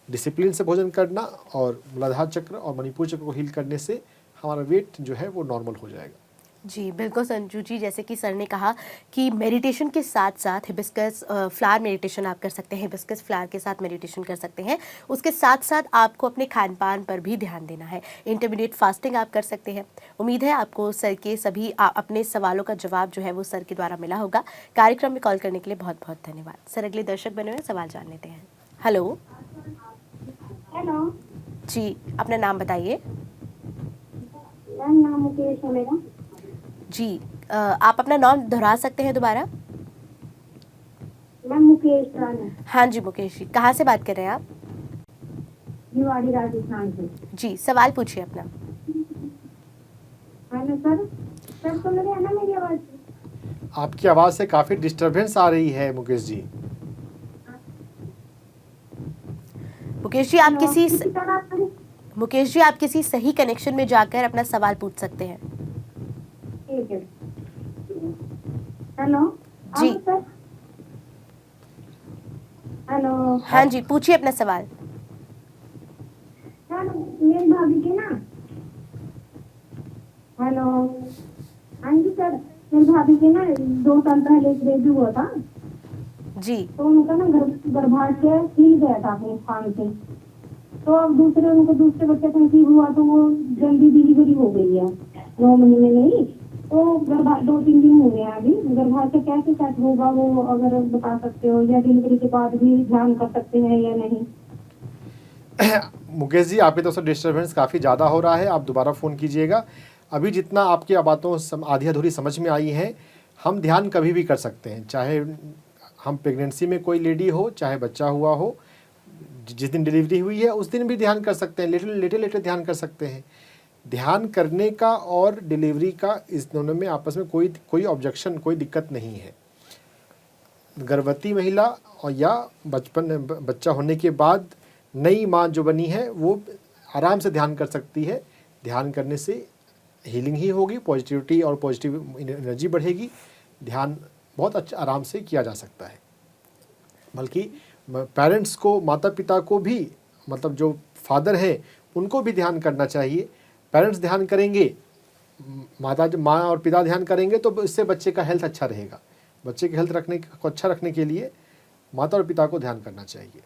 डिसिप्लिन से भोजन करना और मूलाधार चक्र और मणिपुर चक्र को हील करने से हमारा वेट जो है वो नॉर्मल हो जाएगा। जी बिल्कुल संजू जी, जैसे कि सर ने कहा कि मेडिटेशन के साथ साथ हिबिस्कस फ्लावर मेडिटेशन आप कर सकते हैं, हिबिस्कस फ्लावर के साथ मेडिटेशन कर सकते हैं। उसके साथ साथ आपको अपने खान पान पर भी ध्यान देना है। इंटरमीडिएट फास्टिंग आप कर सकते हैं। उम्मीद है आपको सर के सभी अपने सवालों का जवाब जो है वो सर के द्वारा मिला होगा। कार्यक्रम में कॉल करने के लिए बहुत बहुत धन्यवाद। सर अगले दर्शक बने हुए सवाल जान लेते हैं। हेलो। हेलो जी, अपना नाम बताइए। मैम, नाम मुकेश है मेरा। जी, आप अपना नाम दोहरा सकते हैं दोबारा? मैम मुकेश रानी। हाँ जी मुकेश जी, कहाँ से बात कर रहे हैं आप? भिवाड़ी राजस्थान से। जी, सवाल पूछिए अपना। हेलो सर, सर सुन रहे हैं ना मेरी आवाज़? आपकी आवाज़ से काफ़ी डिस्टरबेंस आ रही है मुकेश जी। मुकेश जी आप किसी सही कनेक्शन में जाकर अपना सवाल पूछ सकते हैं। ठीक है। हेलो जी। सर। हेलो। हाँ जी, पूछिए अपना सवाल। सर मेरी भाभी के ना, हेलो, हाँ जी सर, मेरी भाभी के ना 2 साल पहले एक बेबी हुआ था जी। तो उनका ना गर्भाशय हिल गया था अपने स्थान से। तो अब दूसरे बच्चे को नसीब हुआ तो वो जल्दी डिलीवरी हो गई है, 9 महीने में ही। तो 2-3 दिन हो गए हैं अभी। गर्भाशय कैसे सेट होगा वो अगर बता सकते हो, या डिलीवरी के बाद भी ध्यान कर सकते हैं या नहीं? मुकेश जी, आपकी तरफ से डिस्टर्बेंस काफ़ी ज़्यादा हो रहा है, आप दोबारा फ़ोन कीजिएगा। अभी जितना आपकी बातों आधी अधूरी समझ में आई है, हम ध्यान कभी भी कर सकते हैं, चाहे हम प्रेगनेंसी में कोई लेडी हो, चाहे बच्चा हुआ हो। जिस दिन डिलीवरी हुई है उस दिन भी ध्यान कर सकते हैं, लेटे ध्यान कर सकते हैं। ध्यान करने का और डिलीवरी का, इस दोनों में आपस में कोई ऑब्जेक्शन, कोई दिक्कत नहीं है। गर्भवती महिला और या बच्चा होने के बाद नई माँ जो बनी है वो आराम से ध्यान कर सकती है। ध्यान करने से हीलिंग ही होगी, पॉजिटिविटी और पॉजिटिव एनर्जी बढ़ेगी। ध्यान बहुत अच्छा आराम से किया जा सकता है। बल्कि पेरेंट्स को, माता पिता को भी, मतलब जो फादर हैं उनको भी ध्यान करना चाहिए। पेरेंट्स ध्यान करेंगे, माँ और पिता ध्यान करेंगे तो इससे बच्चे का हेल्थ अच्छा रहेगा। बच्चे की हेल्थ को अच्छा रखने के लिए माता और पिता को ध्यान करना चाहिए।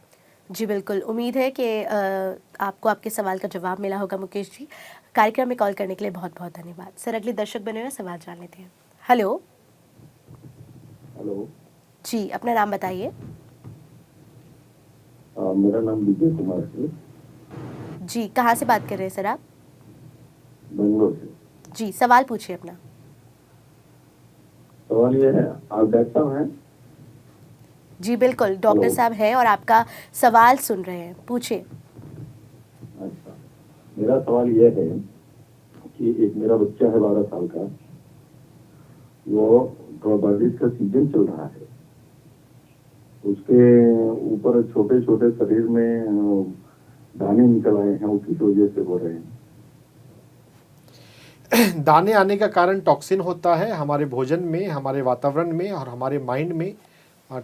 जी बिल्कुल, उम्मीद है कि आपको आपके सवाल का जवाब मिला होगा मुकेश जी। कार्यक्रम में कॉल करने के लिए बहुत बहुत धन्यवाद। सर अगले दर्शक बने हुए सवाल जान लेते हैं। हेलो। हेलो जी, अपना नाम बताइए। मेरा नाम विजय कुमार है जी, कहाँ से बात कर रहे हैं सर आप? बेंगलोर से। जी, सवाल पूछिए अपना। सवाल ये है, आप डॉक्टर साहब हैं? जी बिल्कुल, डॉक्टर साहब हैं और आपका सवाल सुन रहे हैं, पूछिए। अच्छा, मेरा सवाल ये है कि एक मेरा बच्चा है 12 साल का, वो बारिश का सीजन चल रहा है उसके ऊपर छोटे छोटे शरीर में दाने निकल आए हैं, वो किस वजह से हो रहे हैं? दाने आने का कारण टॉक्सिन होता है। हमारे भोजन में, हमारे वातावरण में और हमारे माइंड में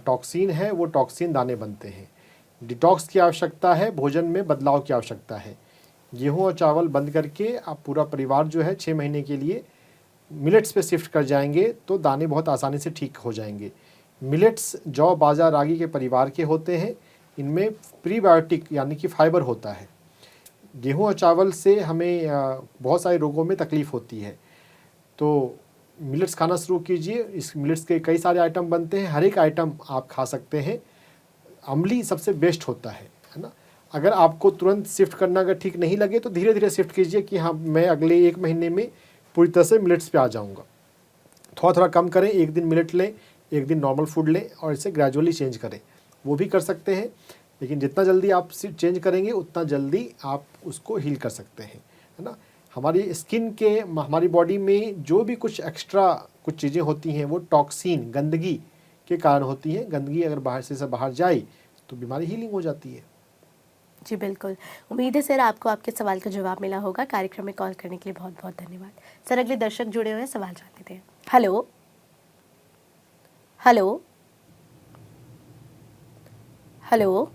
टॉक्सिन है, वो टॉक्सिन दाने बनते हैं। डिटॉक्स की आवश्यकता है, भोजन में बदलाव की आवश्यकता है। गेहूं और चावल बंद करके आप पूरा परिवार जो है 6 महीने के लिए मिलेट्स पे शिफ्ट कर जाएंगे तो दाने बहुत आसानी से ठीक हो जाएंगे। मिलेट्स जौ, बाजरा, रागी के परिवार के होते हैं। इनमें प्रीबायोटिक यानी कि फाइबर होता है। गेहूं और चावल से हमें बहुत सारे रोगों में तकलीफ़ होती है, तो मिलेट्स खाना शुरू कीजिए। इस मिलेट्स के कई सारे आइटम बनते हैं, हर एक आइटम आप खा सकते हैं। अम्ली सबसे बेस्ट होता है ना। अगर आपको तुरंत शिफ्ट करना अगर ठीक नहीं लगे तो धीरे धीरे शिफ्ट कीजिए कि हाँ मैं अगले 1 महीने में पूरी तरह से मिलेट्स पे आ जाऊँगा। थोड़ा थोड़ा कम करें, 1 दिन मिलेट लें, 1 दिन नॉर्मल फूड लें और इसे ग्रेजुअली चेंज करें, वो भी कर सकते हैं। लेकिन जितना जल्दी आप चेंज करेंगे उतना जल्दी आप उसको हील कर सकते हैं, है ना। हमारी स्किन के, हमारी बॉडी में जो भी कुछ एक्स्ट्रा कुछ चीज़ें होती हैं वो टॉक्सिन, गंदगी के कारण होती हैं। गंदगी अगर बाहर से बाहर जाए तो बीमारी हीलिंग हो जाती है। जी बिल्कुल, उम्मीद है सर आपको आपके सवाल का जवाब मिला होगा। कार्यक्रम में कॉल करने के लिए बहुत बहुत धन्यवाद सर। अगले दर्शक जुड़े हुए हैं, सवाल जान लेते हैं। Hello hello hello.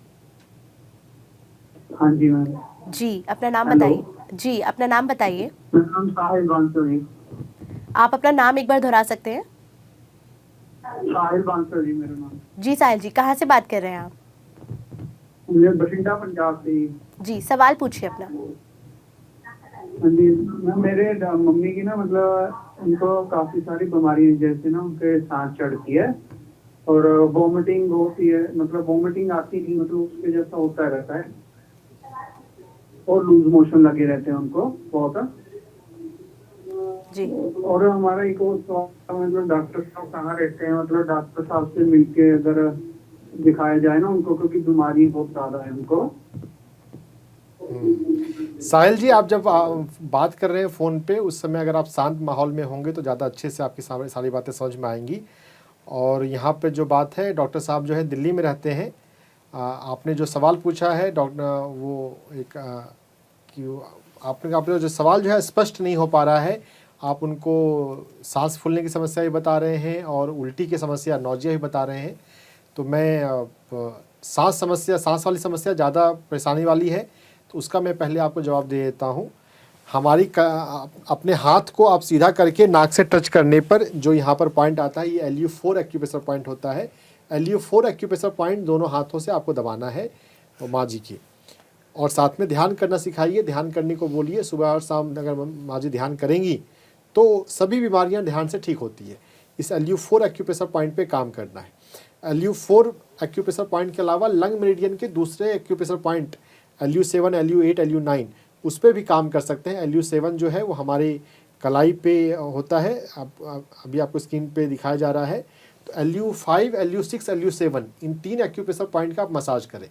हाँ जी मैम। जी अपना नाम हेलो। बताइए। जी अपना नाम बताइए। मेरा नाम साहिल बांसुरी। आप अपना नाम एक बार दोहरा सकते हैं? साहिल बांसुरी मेरा नाम। जी साहिल जी, कहाँ से बात कर रहे हैं आप? मुझे बठिंडा पंजाब से। जी सवाल पूछिए अपना। हाँ जी मैम, मेरे मम्मी की ना मतलब उनको काफी सारी बीमारी जैसे ना उनके सांस चढ़ती है और वॉमिटिंग होती है, मतलब वॉमिटिंग आती नहीं, मतलब उसके जैसा होता रहता है और लूज मोशन लगे रहते हैं उनको बहुत। जी। और हमारा एक और सवाल, मतलब डॉक्टर साहब कहाँ रहते हैं, मतलब डॉक्टर साहब से मिलके अगर दिखाया जाए ना उनको, क्योंकि बीमारी बहुत ज्यादा है उनको। साहिल जी, आप जब बात कर रहे हैं फ़ोन पे, उस समय अगर आप शांत माहौल में होंगे तो ज़्यादा अच्छे से आपकी सारी बातें समझ में आएंगी। और यहाँ पे जो बात है, डॉक्टर साहब जो है दिल्ली में रहते हैं। आपने जो सवाल पूछा है डॉक्टर, वो एक कि आपने जो सवाल जो है स्पष्ट नहीं हो पा रहा है। आप उनको सांस फूलने की समस्या भी बता रहे हैं और उल्टी की समस्या, नौजिया भी बता रहे हैं। तो मैं सांस वाली समस्या ज़्यादा परेशानी वाली है, तो उसका मैं पहले आपको जवाब दे देता हूँ। अपने हाथ को आप सीधा करके नाक से टच करने पर जो यहाँ पर पॉइंट आता है, ये LU4 एक्यूप्रेशर पॉइंट होता है। LU4 एक्यूप्रेशर पॉइंट दोनों हाथों से आपको दबाना है माँ जी की। और साथ में ध्यान करना सिखाइए, ध्यान करने को बोलिए। सुबह और शाम अगर माँ जी ध्यान करेंगी तो सभी बीमारियाँ ध्यान से ठीक होती है। इस LU4 एक्यूप्रेशर पॉइंट पे काम करना है। LU4 एक्यूप्रेशर पॉइंट के अलावा लंग मेरिडियन के दूसरे acupressure point LU7, LU8, LU9 उस पर भी काम कर सकते हैं। LU7 जो है वो हमारे कलाई पे होता है, अभी आपको स्क्रीन पे दिखाया जा रहा है। तो LU5, LU6, LU7 इन 3 एक्यूप्रेशर पॉइंट का आप मसाज करें।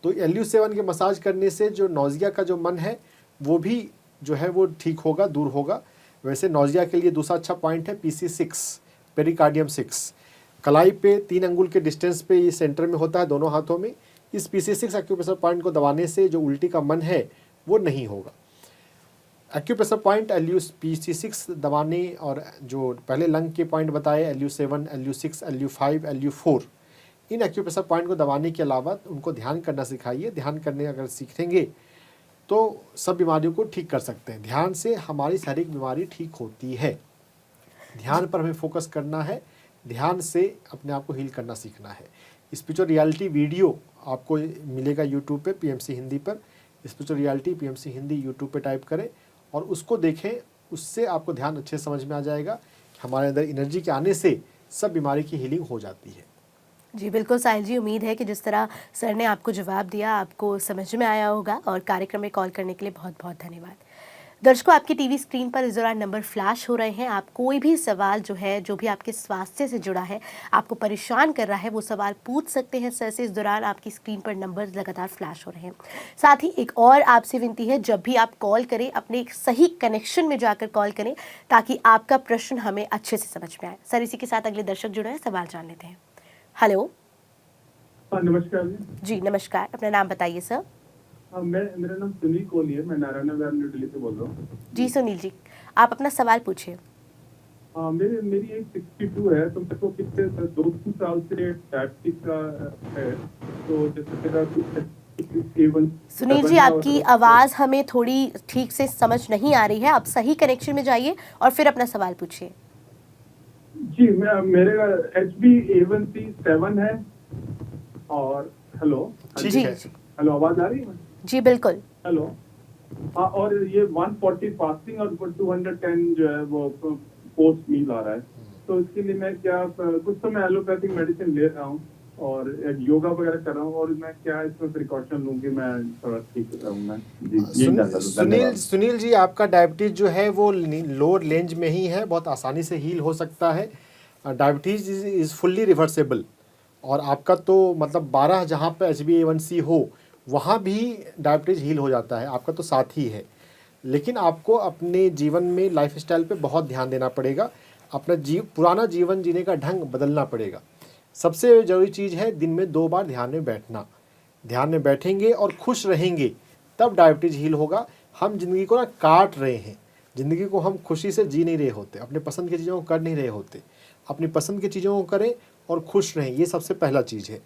तो LU7 के मसाज करने से जो नौजिया का जो मन है वो भी जो है वो ठीक होगा, दूर होगा। वैसे नौजिया के लिए दूसरा अच्छा पॉइंट है PC6, पेरिकार्डियम 6। कलाई पे 3 अंगुल के डिस्टेंस पे ये सेंटर में होता है दोनों हाथों में। इस PC6 एक्यूप्रेशर पॉइंट को दबाने से जो उल्टी का मन है वो नहीं होगा। एक्यूप्रेशर पॉइंट PC6 दबाने और जो पहले लंग के पॉइंट बताए LU7, LU6, LU5, LU4 इन एक्यूप्रेशर पॉइंट को दबाने के अलावा उनको ध्यान करना सिखाइए। ध्यान करने अगर सीखेंगे तो सब बीमारियों को ठीक कर सकते हैं। ध्यान से हमारी शारीरिक बीमारी ठीक होती है। ध्यान पर हमें फोकस करना है, ध्यान से अपने आप को हील करना सीखना है। स्पिरिचुअल रियलिटी वीडियो आपको मिलेगा यूट्यूब पे PMC हिंदी पर। Spiritual reality PMC Hindi YouTube पे टाइप करें और उसको देखें। उससे आपको ध्यान अच्छे समझ में आ जाएगा कि हमारे अंदर एनर्जी के आने से सब बीमारी की हीलिंग हो जाती है। जी बिल्कुल साहिल जी, उम्मीद है कि जिस तरह सर ने आपको जवाब दिया आपको समझ में आया होगा। और कार्यक्रम में कॉल करने के लिए बहुत बहुत धन्यवाद। दर्शकों, आपकी टीवी स्क्रीन पर इस दौरान नंबर फ्लैश हो रहे हैं। आप कोई भी सवाल जो है, जो भी आपके स्वास्थ्य से जुड़ा है, आपको परेशान कर रहा है, वो सवाल पूछ सकते हैं सर से। इस दौरान आपकी स्क्रीन पर नंबर लगातार फ्लैश हो रहे हैं। साथ ही एक और आपसे विनती है, जब भी आप कॉल करें अपने एक सही कनेक्शन में जाकर कॉल करें ताकि आपका प्रश्न हमें अच्छे से समझ में आए। सर, इसी के साथ अगले दर्शक जुड़े हैं, सवाल जान लेते हैं। हेलो हाँ नमस्कार जी। जी नमस्कार, अपना नाम बताइए सर। हाँ मेरा नाम सुनील कोहली है, मैं नारायण नगर न्यू दिल्ली से बोल रहा हूँ। जी सुनील जी, आप अपना सवाल पूछिए। हाँ मेरी एज 62 है, तो मेरे को पिछले 2-3 साल से डायबिटीज का है। तो जैसे मेरा सुनील जी, आपकी आवाज़ हमें थोड़ी ठीक से समझ नहीं आ रही है, आप सही कनेक्शन में जाइए और फिर अपना सवाल पूछिए। जी मेरा HbA1c 7 है और हेलो जी हेलो आवाज आ रही है? जी बिल्कुल। हेलो हाँ, और ये 140 फास्टिंग और 210 जो है वो पोस्ट मील आ रहा है। तो इसके लिए मैं क्या कुछ तो मैं एलोपैथिक मेडिसिन ले रहा हूँ और योगा वगैरह कर रहा हूँ, और मैं क्या इसमें प्रिकॉशन लूँ कि मैं थोड़ा ठीक रहूँगा? सुनील जी, आपका डायबिटीज जो है वो लोअर रेंज में ही है, बहुत आसानी से हील हो सकता है। डायबिटीज इज़ फुल्ली रिवर्सेबल, और आपका तो मतलब 12 जहाँ पे HbA1c हो वहाँ भी डायबिटीज हील हो जाता है, आपका तो साथ ही है। लेकिन आपको अपने जीवन में लाइफस्टाइल पे बहुत ध्यान देना पड़ेगा, अपना पुराना जीवन जीने का ढंग बदलना पड़ेगा। सबसे ज़रूरी चीज़ है दिन में 2 बार ध्यान में बैठना। ध्यान में बैठेंगे और खुश रहेंगे तब डायबिटीज़ हील होगा। हम ज़िंदगी को ना काट रहे हैं, ज़िंदगी को हम खुशी से जी नहीं रहे होते, अपने पसंद की चीज़ों को कर नहीं रहे होते। अपनी पसंद की चीज़ों को करें और खुश रहें, ये सबसे पहला चीज़ है।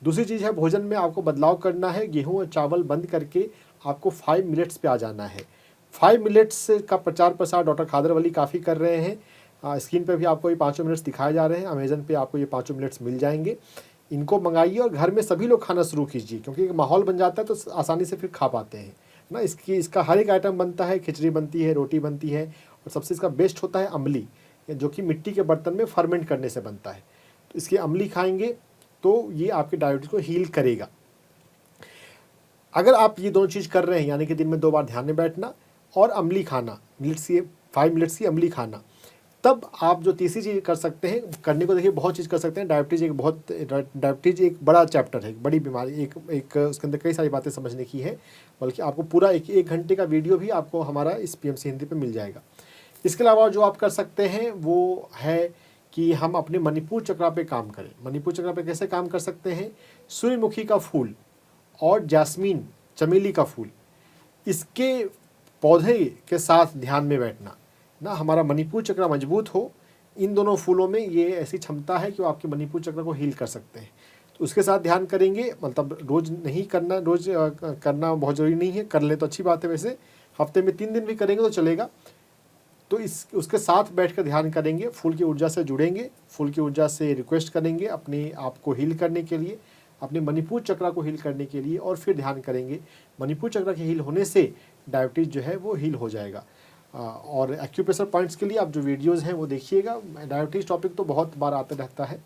दूसरी चीज़ है भोजन में आपको बदलाव करना है। गेहूँ और चावल बंद करके आपको 5 मिनट्स पे आ जाना है। 5 मिनट्स का प्रचार प्रसार डॉक्टर खादर वली काफ़ी कर रहे हैं। स्क्रीन पे भी आपको ये 5 मिनट्स दिखाए जा रहे हैं, अमेजन पे आपको ये 5 मिनट्स मिल जाएंगे। इनको मंगाइए और घर में सभी लोग खाना शुरू कीजिए, क्योंकि एक माहौल बन जाता है तो आसानी से फिर खा पाते हैं ना। इसका हर एक आइटम बनता है, खिचड़ी बनती है, रोटी बनती है, और सबसे इसका बेस्ट होता है अमली, जो कि मिट्टी के बर्तन में फर्मेंट करने से बनता है। तो इसकी अमली खाएंगे तो ये आपके डायबिटीज़ को हील करेगा। अगर आप ये दोनों चीज़ कर रहे हैं, यानी कि दिन में 2 बार ध्यान में बैठना और अमली खाना, 5 मिनट्स की अमली खाना, तब आप जो तीसरी चीज़ कर सकते हैं, करने को देखिए बहुत चीज़ कर सकते हैं। डायबिटीज़ एक बड़ा चैप्टर है, एक बड़ी बीमारी, एक उसके अंदर कई सारी बातें समझने की है। बल्कि आपको पूरा एक घंटे का वीडियो भी आपको हमारा इस PMC हिंदी पे मिल जाएगा। इसके अलावा जो आप कर सकते हैं वो है कि हम अपने मणिपुर चक्रा पे काम करें। मणिपुर चक्रा पे कैसे काम कर सकते हैं? सूर्यमुखी का फूल और जैस्मीन चमेली का फूल, इसके पौधे के साथ ध्यान में बैठना ना, हमारा मणिपुर चक्र मजबूत हो। इन दोनों फूलों में ये ऐसी क्षमता है कि वो आपके मणिपुर चक्र को हील कर सकते हैं। तो उसके साथ ध्यान करेंगे, मतलब रोज़ नहीं करना, रोज़ करना बहुत ज़रूरी नहीं है, कर ले तो अच्छी बात है। वैसे हफ्ते में 3 दिन भी करेंगे तो चलेगा। तो उसके साथ बैठकर ध्यान करेंगे, फूल की ऊर्जा से जुड़ेंगे, फूल की ऊर्जा से रिक्वेस्ट करेंगे अपने आप को हील करने के लिए, अपने मणिपुर चक्र को हील करने के लिए, और फिर ध्यान करेंगे। मणिपुर चक्र के हील होने से डायबिटीज़ जो है वो हील हो जाएगा। और एक्यूप्रेशर पॉइंट्स के लिए आप जो वीडियोस हैं वो देखिएगा। डायबिटीज़ टॉपिक तो बहुत बार आता रहता है,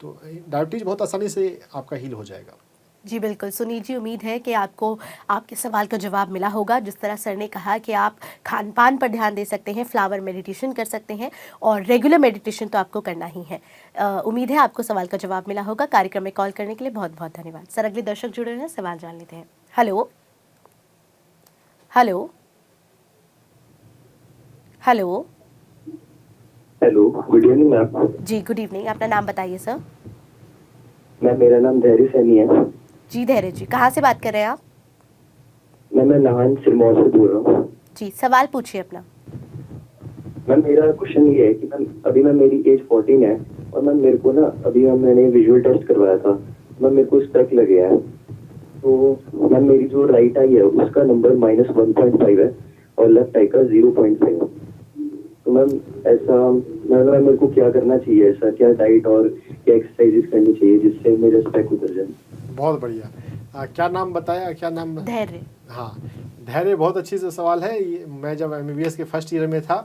तो डायबिटीज़ बहुत आसानी से आपका हील हो जाएगा। जी बिल्कुल सुनील जी, उम्मीद है कि आपको आपके सवाल का जवाब मिला होगा। जिस तरह सर ने कहा कि आप खान पान पर ध्यान दे सकते हैं, फ्लावर मेडिटेशन कर सकते हैं, और रेगुलर मेडिटेशन तो आपको करना ही है। उम्मीद है आपको सवाल का जवाब मिला होगा। कार्यक्रम में कॉल करने के लिए बहुत बहुत धन्यवाद सर। अगले दर्शक जुड़े हैं, सवाल जान लेते हैं। Hello hello hello hello, good evening ma'am. जी गुड इवनिंग, अपना नाम बताइए सर। मैम मेरा नाम धैर्य सैनी है। जी धैर्य जी, कहाँ से बात कर रहे हैं आप? मैं नाहन सिरमौर से बोल रहा हूँ। जी सवाल पूछिए अपना। मैम मेरा क्वेश्चन ये है कि मैम मेरी एज 14 है, और मैम मेरे को ना अभी मैंने विजुअल टेस्ट करवाया था, मैम मेरे को स्पेक लग गया है। तो मैम मेरी जो राइट आई है उसका नंबर -1.5 है और लेफ्ट आई का 0.5 है। तो मैम ऐसा मैम मेरे को क्या करना चाहिए? ऐसा क्या डाइट और क्या एक्सरसाइजेस करनी चाहिए जिससे मेरा स्पेक उतर जाए? बहुत बढ़िया। क्या नाम बताया? क्या नाम? धैर्य। हाँ धैर्य, बहुत अच्छी से सवाल है। मैं जब MBBS के फर्स्ट ईयर में था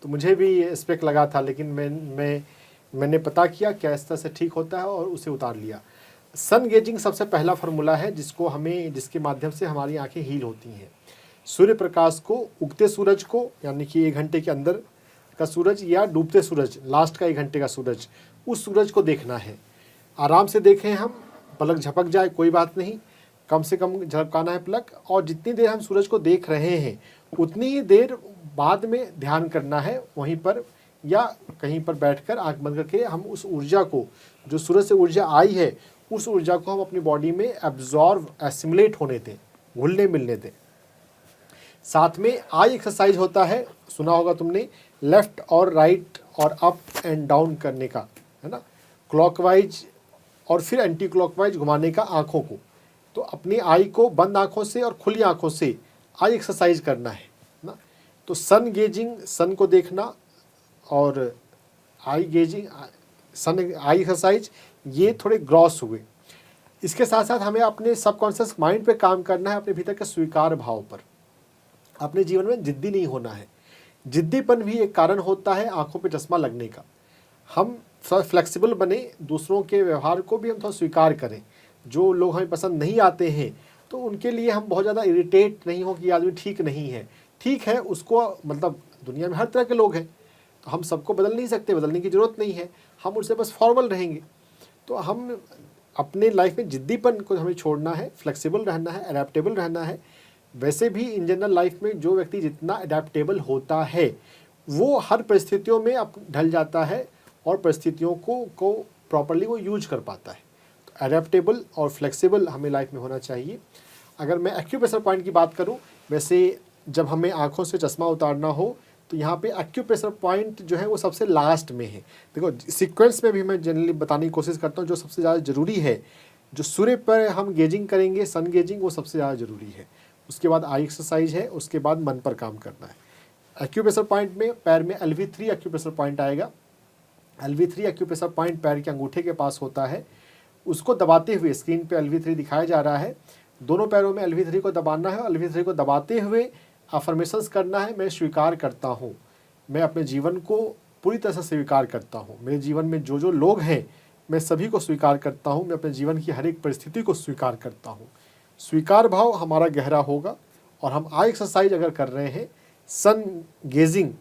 तो मुझे भी स्पेक लगा था, लेकिन मैंने पता किया क्या इस तरह से ठीक होता है और उसे उतार लिया। सन गेजिंग सबसे पहला फार्मूला है जिसके माध्यम से हमारी आंखें हील होती हैं। सूर्य प्रकाश को, उगते सूरज को, यानी कि 1 घंटे के अंदर का सूरज, या डूबते सूरज, लास्ट का 1 घंटे का सूरज, उस सूरज को देखना है। आराम से देखें, हम पलक झपक जाए कोई बात नहीं, कम से कम झपकाना है पलक, और जितनी देर हम सूरज को देख रहे हैं उतनी ही देर बाद में ध्यान करना है वहीं पर, या कहीं पर बैठकर आंख बंद करके हम उस ऊर्जा को, जो सूरज से ऊर्जा आई है, उस ऊर्जा को हम अपनी बॉडी में एब्जॉर्व, एसिमुलेट होने दें, घुलने मिलने दें। साथ में आई एक्सरसाइज होता है, सुना होगा तुमने, लेफ्ट और राइट और अप एंड डाउन करने का, है ना, क्लॉकवाइज और फिर एंटी क्लॉकवाइज घुमाने का आँखों को। तो अपनी आई को बंद आँखों से और खुली आँखों से आई एक्सरसाइज करना है ना। तो सन गेजिंग, सन को देखना, और आई गेजिंग, सन आई एक्सरसाइज, ये थोड़े ग्रॉस हुए। इसके साथ साथ हमें अपने सबकॉन्शियस माइंड पे काम करना है, अपने भीतर के स्वीकार भाव पर। अपने जीवन में जिद्दी नहीं होना है। जिद्दीपन भी एक कारण होता है आंखों पे चश्मा लगने का। हम थोड़ा फ्लेक्सिबल बने, दूसरों के व्यवहार को भी हम थोड़ा स्वीकार करें। जो लोग हमें पसंद नहीं आते हैं तो उनके लिए हम बहुत ज़्यादा इरिटेट नहीं हो कि आदमी ठीक नहीं है। ठीक है, उसको मतलब दुनिया में हर तरह के लोग हैं, तो हम सबको बदल नहीं सकते, बदलने की ज़रूरत नहीं है, हम उससे बस फॉर्मल रहेंगे। तो हम अपने लाइफ में जिद्दीपन को हमें छोड़ना है, फ्लेक्सिबल रहना है, अडेप्टेबल रहना है। वैसे भी इन जनरल लाइफ में जो व्यक्ति जितना अडेप्टेबल होता है वो हर परिस्थितियों में ढल जाता है और परिस्थितियों को प्रॉपर्ली वो यूज कर पाता है। तो अडेप्टेबल और फ्लेक्सिबल हमें लाइफ में होना चाहिए। अगर मैं एक्यूप्रेशर पॉइंट की बात करूं, वैसे जब हमें आंखों से चश्मा उतारना हो तो यहाँ पे एक्यूप्रेशर पॉइंट जो है वो सबसे लास्ट में है। देखो सीक्वेंस में भी मैं जनरली बताने की कोशिश करता हूँ जो सबसे ज़्यादा ज़रूरी है। जो सूर्य पर हम गेजिंग करेंगे, सन गेजिंग, वो सबसे ज़्यादा ज़रूरी है। उसके बाद आई एक्सरसाइज है, उसके बाद मन पर काम करना है। एक्यूप्रेशर पॉइंट में पैर में LV3 एक्यूप्रेशर पॉइंट आएगा। LV3 एक्यूप्रेशर पॉइंट पैर के अंगूठे के पास होता है। उसको दबाते हुए, स्क्रीन पे LV3 दिखाया जा रहा है, दोनों पैरों में LV3 को दबाना है और LV3 को दबाते हुए अफर्मेशंस करना है। मैं स्वीकार करता हूँ, मैं अपने जीवन को पूरी तरह से स्वीकार करता हूँ। मेरे जीवन में जो जो लोग हैं मैं सभी को स्वीकार करता हूँ। मैं अपने जीवन की हर एक परिस्थिति को स्वीकार करता हूँ। स्वीकार भाव हमारा गहरा होगा। और हम आई एक्सरसाइज अगर कर रहे हैं, सन गेजिंग,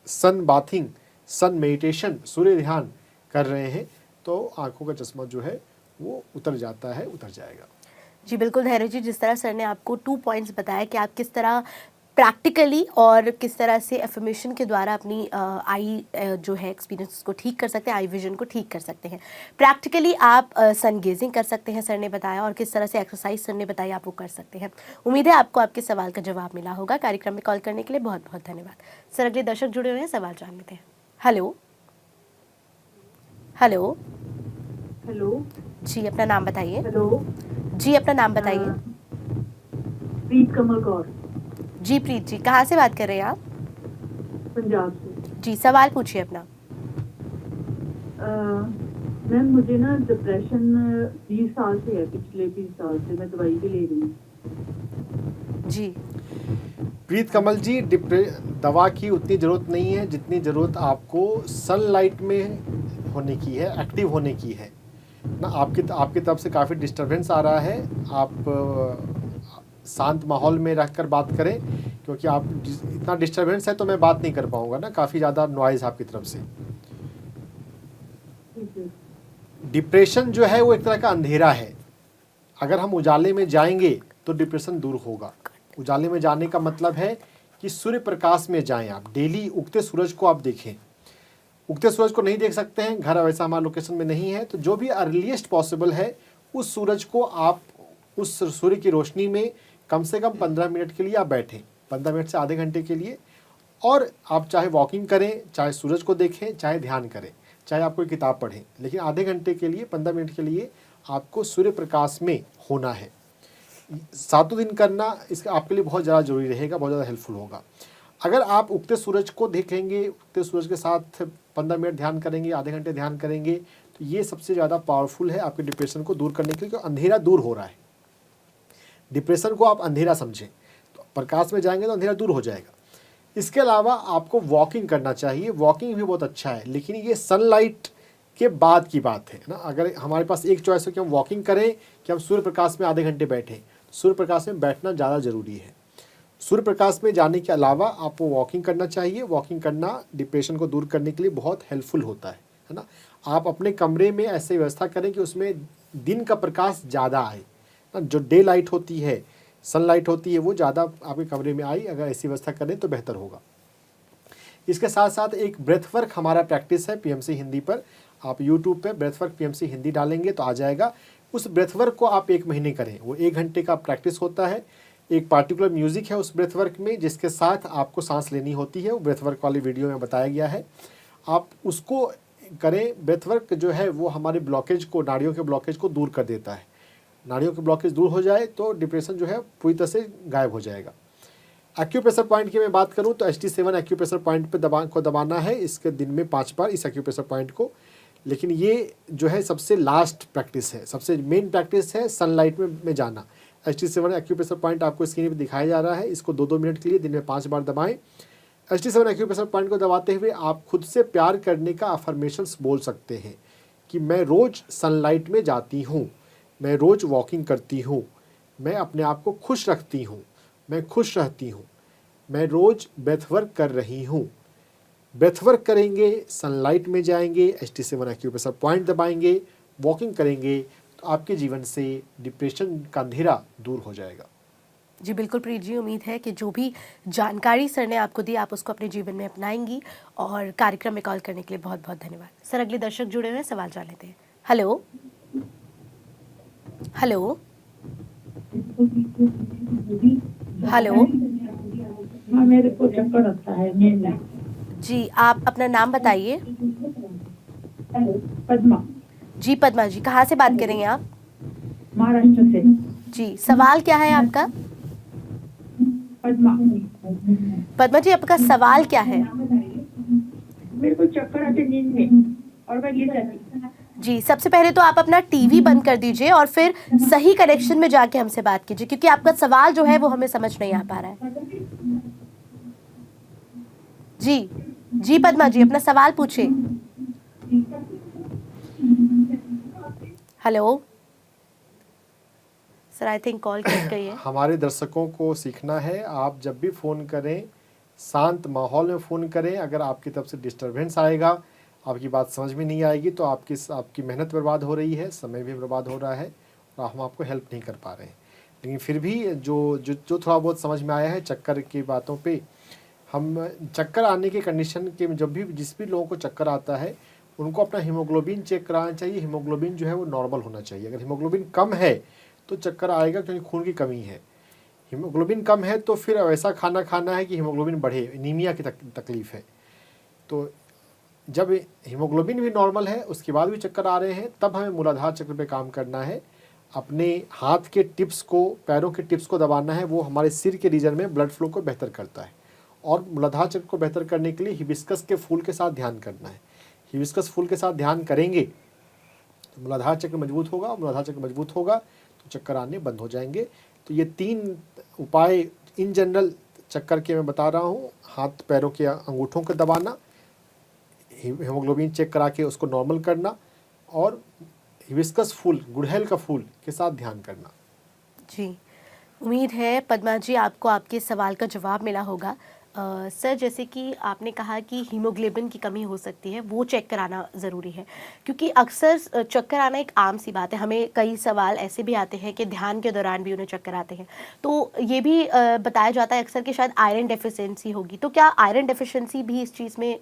सन बाथिंग, सन मेडिटेशन, सूर्य ध्यान कर रहे हैं, तो आंखों का चश्मा जो है वो उतर जाता है, उतर जाएगा। जी बिल्कुल धैर्य जी, जिस तरह सर ने आपको 2 पॉइंट्स बताया कि आप किस तरह प्रैक्टिकली और किस तरह से एफर्मेशन के द्वारा अपनी आई जो है एक्सपीरियंस को ठीक कर सकते हैं, आई विजन को ठीक कर सकते हैं। प्रैक्टिकली आप सन गेजिंग कर सकते हैं, सर ने बताया, और किस तरह से एक्सरसाइज सर ने बताई आप वो कर सकते हैं। उम्मीद है आपको आपके सवाल का जवाब मिला होगा। कार्यक्रम में कॉल करने के लिए बहुत बहुत धन्यवाद। सर अगले दर्शक जुड़े हुए हैं, सवाल जान लेते हैं। हेलो हेलो हेलो जी, अपना नाम बताइए। हेलो जी, अपना नाम बताइए। प्रीत कमल कौर। जी प्रीत जी, कहाँ से बात कर रहे हैं आप? पंजाब से। जी, सवाल पूछिए अपना। मैम मुझे ना डिप्रेशन 20 साल से है, पिछले 20 साल से मैं दवाई भी ले रही हूँ। जी प्रीत कमल जी, दवा की उतनी ज़रूरत नहीं है जितनी ज़रूरत आपको सनलाइट में होने की है, एक्टिव होने की है ना। आपकी तरफ से काफ़ी डिस्टरबेंस आ रहा है। आप शांत माहौल में रखकर बात करें, क्योंकि आप इतना डिस्टरबेंस है तो मैं बात नहीं कर पाऊंगा ना, काफ़ी ज़्यादा नॉइज़ आपकी तरफ से। डिप्रेशन जो है वो एक तरह का अंधेरा है। अगर हम उजाले में जाएंगे तो डिप्रेशन दूर होगा। उजाले में जाने का मतलब है कि सूर्य प्रकाश में जाएं। आप डेली उगते सूरज को आप देखें। उगते सूरज को नहीं देख सकते हैं, घर वैसा हमारा लोकेशन में नहीं है, तो जो भी अर्लीस्ट पॉसिबल है उस सूरज को आप, उस सूर्य की रोशनी में कम से कम 15 मिनट के लिए आप बैठें, 15 मिनट से आधे घंटे के लिए। और आप चाहे वॉकिंग करें, चाहे सूरज को देखें, चाहे ध्यान करें, चाहे आप कोई किताब पढ़ें, लेकिन आधे घंटे के लिए, 15 मिनट के लिए आपको सूर्य प्रकाश में होना है। 7 दिन करना इसका आपके लिए बहुत ज़्यादा ज़रूरी रहेगा, बहुत ज़्यादा हेल्पफुल होगा। अगर आप उगते सूरज को देखेंगे, उगते सूरज के साथ 15 मिनट ध्यान करेंगे, आधे घंटे ध्यान करेंगे, तो ये सबसे ज़्यादा पावरफुल है आपके डिप्रेशन को दूर करने के लिए, क्योंकि अंधेरा दूर हो रहा है। डिप्रेशन को आप अंधेरा समझें, तो प्रकाश में जाएंगे तो अंधेरा दूर हो जाएगा। इसके अलावा आपको वॉकिंग करना चाहिए। वॉकिंग भी बहुत अच्छा है, लेकिन ये सनलाइट के बाद की बात है ना। अगर हमारे पास एक चॉइस हो कि हम वॉकिंग करें कि हम सूर्य प्रकाश में आधे घंटे बैठें, सूर्य प्रकाश में बैठना ज़्यादा ज़रूरी है। सूर्य प्रकाश में जाने के अलावा आपको वॉकिंग करना चाहिए। वॉकिंग करना डिप्रेशन को दूर करने के लिए बहुत हेल्पफुल होता है ना। आप अपने कमरे में ऐसे व्यवस्था करें कि उसमें दिन का प्रकाश ज़्यादा आए। जो डे लाइट होती है, सनलाइट होती है, वो ज़्यादा आपके कमरे में आई। अगर ऐसी व्यवस्था करें तो बेहतर होगा। इसके साथ साथ एक ब्रेथ वर्क हमारा प्रैक्टिस है पीएमसी हिंदी पर। आप यूट्यूब पे ब्रेथ वर्क पीएमसी हिंदी डालेंगे तो आ जाएगा। उस ब्रेथ वर्क को आप 1 महीने करें। वो 1 घंटे का प्रैक्टिस होता है। एक पार्टिकुलर म्यूज़िक है उस ब्रेथ वर्क में जिसके साथ आपको सांस लेनी होती है। वो ब्रेथ वर्क वाली वीडियो में बताया गया है, आप उसको करें। ब्रेथ वर्क जो है वो हमारे ब्लॉकेज को, नाड़ियों के ब्लॉकेज को दूर कर देता है। नाड़ियों के ब्लॉकेज दूर हो जाए तो डिप्रेशन जो है पूरी तरह से गायब हो जाएगा। एक्यूप्रेशर पॉइंट की मैं बात करूं तो HT7 एक्यूप्रेशर पॉइंट पे दबाना है। इसके दिन में 5 बार इस एक्यूप्रेशर पॉइंट को। लेकिन ये जो है सबसे लास्ट प्रैक्टिस है, सबसे मेन प्रैक्टिस है सनलाइट में जाना। HT7 एक्यूप्रेशर पॉइंट आपको स्क्रीन पर दिखाया जा रहा है। इसको 2-2 मिनट के लिए दिन में 5 बार दबाएं। HT7 एक्यूप्रेशर पॉइंट को दबाते हुए आप खुद से प्यार करने का अफर्मेशंस बोल सकते हैं कि मैं रोज़ सनलाइट में जाती हूँ, मैं रोज़ वॉकिंग करती हूँ, मैं अपने आप को खुश रखती हूँ, मैं खुश रहती हूँ, मैं रोज़ ब्रेथ वर्क कर रही हूँ। ब्रेथ वर्क करेंगे, सनलाइट में जाएंगे, HT7 एक्यूप्रेशर पॉइंट दबाएंगे, वॉकिंग करेंगे तो आपके जीवन से डिप्रेशन का अंधेरा दूर हो जाएगा। जी बिल्कुल प्रीत जी, उम्मीद है कि जो भी जानकारी सर ने आपको दी आप उसको अपने जीवन में अपनाएंगी। और कार्यक्रम में कॉल करने के लिए बहुत बहुत धन्यवाद सर। अगले दर्शक जुड़े हुए हैं, सवाल जान लेते हैं। Hello hello hello. हाँ, मेरे को चक्कर आता है नींद में। जी आप अपना नाम बताइए। पद्मा। जी पद्मा जी, कहाँ से बात करेंगे आप? महाराष्ट्र से। जी, सवाल क्या है आपका? पद्मा जी, आपका सवाल क्या है? मेरे को चक्कर आते नींद में और मैं गिर जाती। जी, सबसे पहले तो आप अपना टीवी बंद कर दीजिए और फिर सही कनेक्शन में जाके हमसे बात कीजिए, क्योंकि आपका सवाल जो है वो हमें समझ नहीं आ पा रहा है। जी जी पद्मा जी, अपना सवाल पूछिए। Hello sir, I think call cut गई है। हमारे दर्शकों को सीखना है, आप जब भी फ़ोन करें शांत माहौल में फ़ोन करें। अगर आपकी तरफ से डिस्टरबेंस आएगा, आपकी बात समझ में नहीं आएगी तो आपकी मेहनत बर्बाद हो रही है, समय भी बर्बाद हो रहा है और हम आपको हेल्प नहीं कर पा रहे हैं। लेकिन फिर भी जो थोड़ा बहुत समझ में आया है चक्कर की बातों पे, हम चक्कर आने के कंडीशन के जिस भी लोगों को चक्कर आता है उनको अपना हीमोग्लोबिन चेक कराना चाहिए। हीमोग्लोबिन जो है वो नॉर्मल होना चाहिए। अगर हीमोग्लोबिन कम है तो चक्कर आएगा, क्योंकि खून की कमी है। हीमोग्लोबिन कम है तो फिर ऐसा खाना खाना है कि हीमोग्लोबिन बढ़े, एनीमिया की तकलीफ है। तो जब हीमोग्लोबिन भी नॉर्मल है उसके बाद भी चक्कर आ रहे हैं, तब हमें मूलाधार चक्र पे काम करना है। अपने हाथ के टिप्स को, पैरों के टिप्स को दबाना है। वो हमारे सिर के रीजन में ब्लड फ्लो को बेहतर करता है। और मूलाधार चक्र को बेहतर करने के लिए हिबिस्कस के फूल के साथ ध्यान करना है। हिबिस्कस फूल के साथ ध्यान करेंगे तो मूलाधार चक्र मजबूत होगा। मूलाधार चक्र मजबूत होगा तो चक्कर आने बंद हो जाएंगे। तो ये 3 उपाय इन जनरल चक्कर के मैं बता रहा हूँ। हाथ पैरों के अंगूठों को दबाना, हीमोग्लोबिन चेक करा के उसको नॉर्मल करना और हिबिस्कस फूल, गुड़हल का फूल के साथ ध्यान करना। जी, उम्मीद है पद्मा जी आपको आपके सवाल का जवाब मिला होगा। सर, जैसे कि आपने कहा कि हीमोग्लोबिन की कमी हो सकती है, वो चेक कराना ज़रूरी है, क्योंकि अक्सर चक्कर आना एक आम सी बात है। हमें कई सवाल ऐसे भी आते हैं कि ध्यान के दौरान भी उन्हें चक्कर आते हैं। तो ये भी बताया जाता है अक्सर कि शायद आयरन डेफिशिएंसी होगी। तो क्या आयरन डेफिशिएंसी भी इस चीज़ में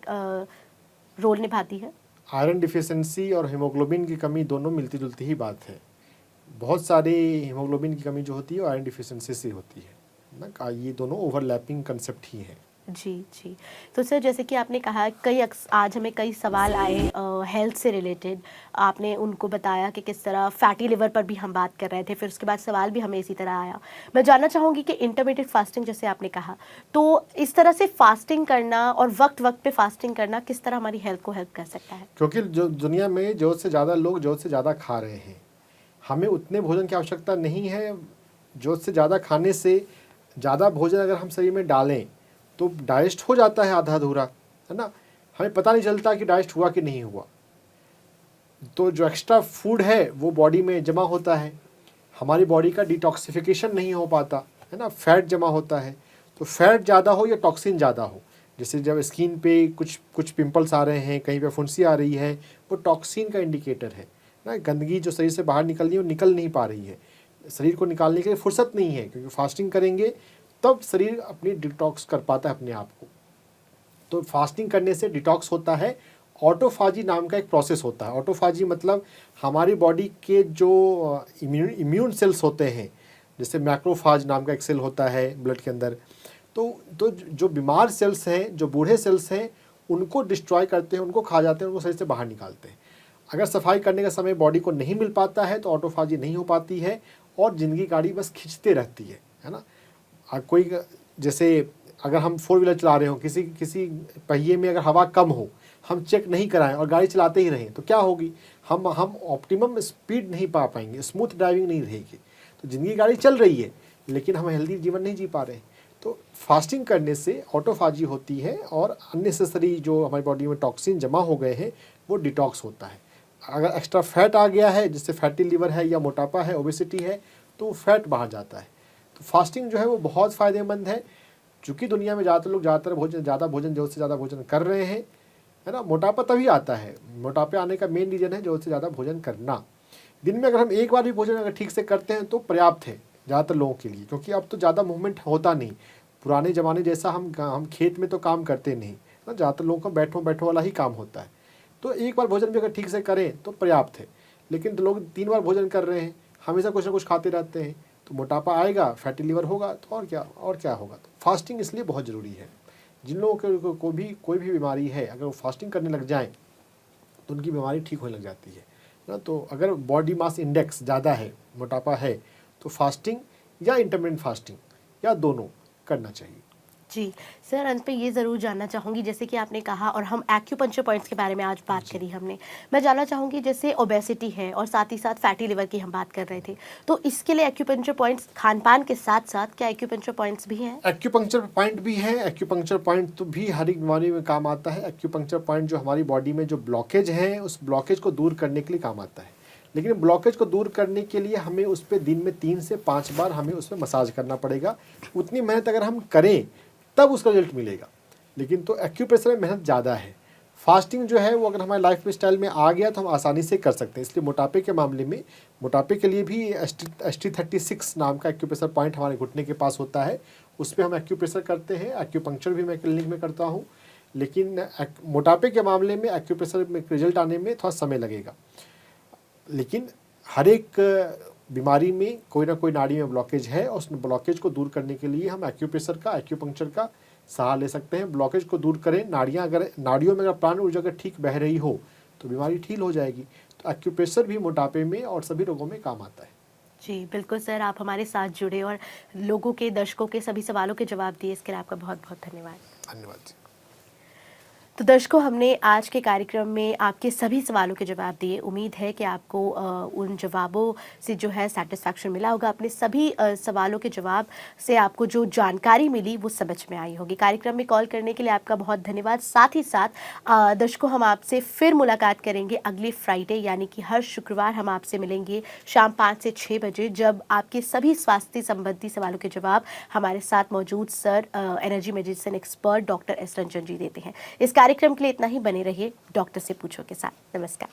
रोल निभाती है? आयरन डिफिशिएंसी और हीमोग्लोबिन की कमी दोनों मिलती जुलती ही बात है। बहुत सारी हीमोग्लोबिन की कमी जो होती है वो आयरन डिफिशिएंसी से होती है ना। ये दोनों ओवरलैपिंग कंसेप्ट ही है। जी जी। तो सर, जैसे कि आपने कहा आज हमें कई सवाल आए हेल्थ से रिलेटेड। आपने उनको बताया कि किस तरह फैटी लिवर पर भी हम बात कर रहे थे, फिर उसके बाद सवाल भी हमें इसी तरह आया। मैं जानना चाहूँगी कि इंटरमिटेंट फास्टिंग जैसे आपने कहा, तो इस तरह से फास्टिंग करना और वक्त पे फास्टिंग करना किस तरह हमारी हेल्थ को हेल्प कर सकता है? क्योंकि जो दुनिया में ज़रूरत से ज़्यादा लोग ज़रूरत से ज़्यादा खा रहे हैं, हमें उतने भोजन की आवश्यकता नहीं है। ज़रूरत से ज़्यादा खाने से ज़्यादा भोजन अगर हम शरीर में डालें तो डाइजेस्ट हो जाता है आधा अधूरा, है ना। हमें पता नहीं चलता कि डाइजेस्ट हुआ कि नहीं हुआ। तो जो एक्स्ट्रा फूड है वो बॉडी में जमा होता है, हमारी बॉडी का डिटॉक्सिफिकेशन नहीं हो पाता, है ना। फैट जमा होता है। तो फैट ज़्यादा हो या टॉक्सिन ज़्यादा हो, जैसे जब स्किन पे कुछ पिंपल्स आ रहे हैं, कहीं पे फुंसी आ रही है, वो टॉक्सिन का इंडिकेटर है ना। गंदगी जो शरीर से बाहर निकल रही है वो निकल नहीं पा रही है, शरीर को निकालने के लिए फुर्सत नहीं है, क्योंकि फास्टिंग करेंगे तब शरीर अपनी डिटॉक्स कर पाता है अपने आप को। तो फास्टिंग करने से डिटॉक्स होता है। ऑटोफाजी नाम का एक प्रोसेस होता है। ऑटोफाजी मतलब हमारी बॉडी के जो इम्यून सेल्स होते हैं, जैसे मैक्रोफाज नाम का एक सेल होता है ब्लड के अंदर, तो जो बीमार सेल्स हैं, जो बूढ़े सेल्स हैं, उनको डिस्ट्रॉय करते हैं, उनको खा जाते हैं, उनको शरीर से बाहर निकालते हैं। अगर सफाई करने का समय बॉडी को नहीं मिल पाता है तो ऑटोफाजी नहीं हो पाती है और ज़िंदगी गाड़ी बस खींचते रहती है ना। कोई जैसे अगर हम 4 व्हीलर चला रहे हो, किसी पहिए में अगर हवा कम हो, हम चेक नहीं कराएं और गाड़ी चलाते ही रहें तो क्या होगी, हम ऑप्टिमम स्पीड नहीं पा पाएंगे, स्मूथ ड्राइविंग नहीं रहेगी। तो ज़िंदगी गाड़ी चल रही है लेकिन हम हेल्दी जीवन नहीं जी पा रहे हैं। तो फास्टिंग करने से ऑटोफाजी होती है और अननेसेसरी जो हमारी बॉडी में टॉक्सिन जमा हो गए हैं वो डिटॉक्स होता है। अगर एक्स्ट्रा फैट आ गया है, जिससे फैटी लिवर है या मोटापा है, ओबेसिटी है, तो फैट बाहर जाता है। तो फास्टिंग जो है वो बहुत फ़ायदेमंद है। चूँकि दुनिया में ज़्यादातर लोग ज़्यादा भोजन ज़रूरत से ज़्यादा भोजन कर रहे हैं, है ना। मोटापा तभी आता है, मोटापे आने का मेन रीज़न है ज़रूरत से ज़्यादा भोजन करना। दिन में अगर हम एक बार भी भोजन अगर ठीक से करते हैं तो पर्याप्त है ज़्यादातर लोगों के लिए, क्योंकि अब तो ज़्यादा मूवमेंट होता नहीं। पुराने ज़माने जैसा हम खेत में तो काम करते नहीं ना, ज़्यादातर लोगों का बैठो वाला ही काम होता है। तो एक बार भोजन भी अगर ठीक से करें तो पर्याप्त है। लेकिन तो लोग 3 बार भोजन कर रहे हैं, हमेशा कुछ ना कुछ खाते रहते हैं, तो मोटापा आएगा, फैटी लिवर होगा, तो और क्या होगा। तो फास्टिंग इसलिए बहुत ज़रूरी है। जिन लोगों को भी कोई भी बीमारी है, अगर वो फास्टिंग करने लग जाएँ तो उनकी बीमारी ठीक होने लग जाती है ना। तो अगर बॉडी मास इंडेक्स ज़्यादा है, मोटापा है, तो फास्टिंग या इंटरमिटेंट फास्टिंग या दोनों करना चाहिए। जी सर, अंत पे ये ज़रूर जानना चाहूँगी, जैसे कि आपने कहा और हम एक्यूपंक्चर पॉइंट्स के बारे में आज बात करी हमने, मैं जानना चाहूँगी जैसे ओबेसिटी है और साथ ही साथ फैटी लिवर की हम बात कर रहे थे, तो इसके लिए एक्यूपंक्चर पॉइंट्स खान पान के साथ साथ क्या एक्यूपंक्चर पॉइंट्स भी हैं? एक्यूपंक्चर पॉइंट भी है। एक्यूपंक्चर पॉइंट तो भी हर एक बीमारी में काम आता है। एक्यूपंक्चर पॉइंट जो हमारी बॉडी में जो ब्लॉकेज है, उस ब्लॉकेज को दूर करने के लिए काम आता है। लेकिन ब्लॉकेज को दूर करने के लिए हमें उस पर दिन में 3 से 5 बार हमें उस पर मसाज करना पड़ेगा। उतनी मेहनत अगर हम करें तब उसका रिजल्ट मिलेगा। लेकिन तो एक्यूप्रेशर में मेहनत ज़्यादा है। फास्टिंग जो है वो अगर हमारे लाइफ स्टाइल में आ गया तो हम आसानी से कर सकते हैं। इसलिए मोटापे के मामले में, मोटापे के लिए भी ST36 नाम का एक्यूप्रेशर पॉइंट हमारे घुटने के पास होता है, उस पर हम एक्यूप्रेशर करते हैं। एक्यूपंक्चर भी मैं क्लिनिक में करता हूँ। लेकिन मोटापे के मामले में एक्यूप्रेशर में रिजल्ट आने में थोड़ा समय लगेगा। लेकिन हर एक बीमारी में कोई ना कोई नाड़ी में ब्लॉकेज है और उस ब्लॉकेज को दूर करने के लिए हम एक्यूप्रेशर का, एक्यूपंक्चर का सहारा ले सकते हैं। ब्लॉकेज को दूर करें। नाड़ियों में अगर प्राण ऊर्जा अगर ठीक बह रही हो तो बीमारी ठीक हो जाएगी। तो एक्यूप्रेशर भी मोटापे में और सभी रोगों में काम आता है। जी बिल्कुल सर, आप हमारे साथ जुड़े और लोगों के, दर्शकों के सभी सवालों के जवाब दिए, इसके लिए आपका बहुत बहुत धन्यवाद। धन्यवाद। तो दर्शकों, हमने आज के कार्यक्रम में आपके सभी सवालों के जवाब दिए। उम्मीद है कि आपको उन जवाबों से जो है सेटिस्फैक्शन मिला होगा। अपने सभी सवालों के जवाब से आपको जो जानकारी मिली वो समझ में आई होगी। कार्यक्रम में कॉल करने के लिए आपका बहुत धन्यवाद। साथ ही साथ दर्शकों, हम आपसे फिर मुलाकात करेंगे अगले फ्राइडे, यानी कि हर शुक्रवार हम आपसे मिलेंगे शाम 5 से 6 बजे, जब आपके सभी स्वास्थ्य संबंधी सवालों के जवाब हमारे साथ मौजूद sir energy medicine expert doctor S Ranjan ji देते हैं। इस कार्यक्रम के लिए इतना ही। बने रहिए डॉक्टर से पूछो के साथ। नमस्कार।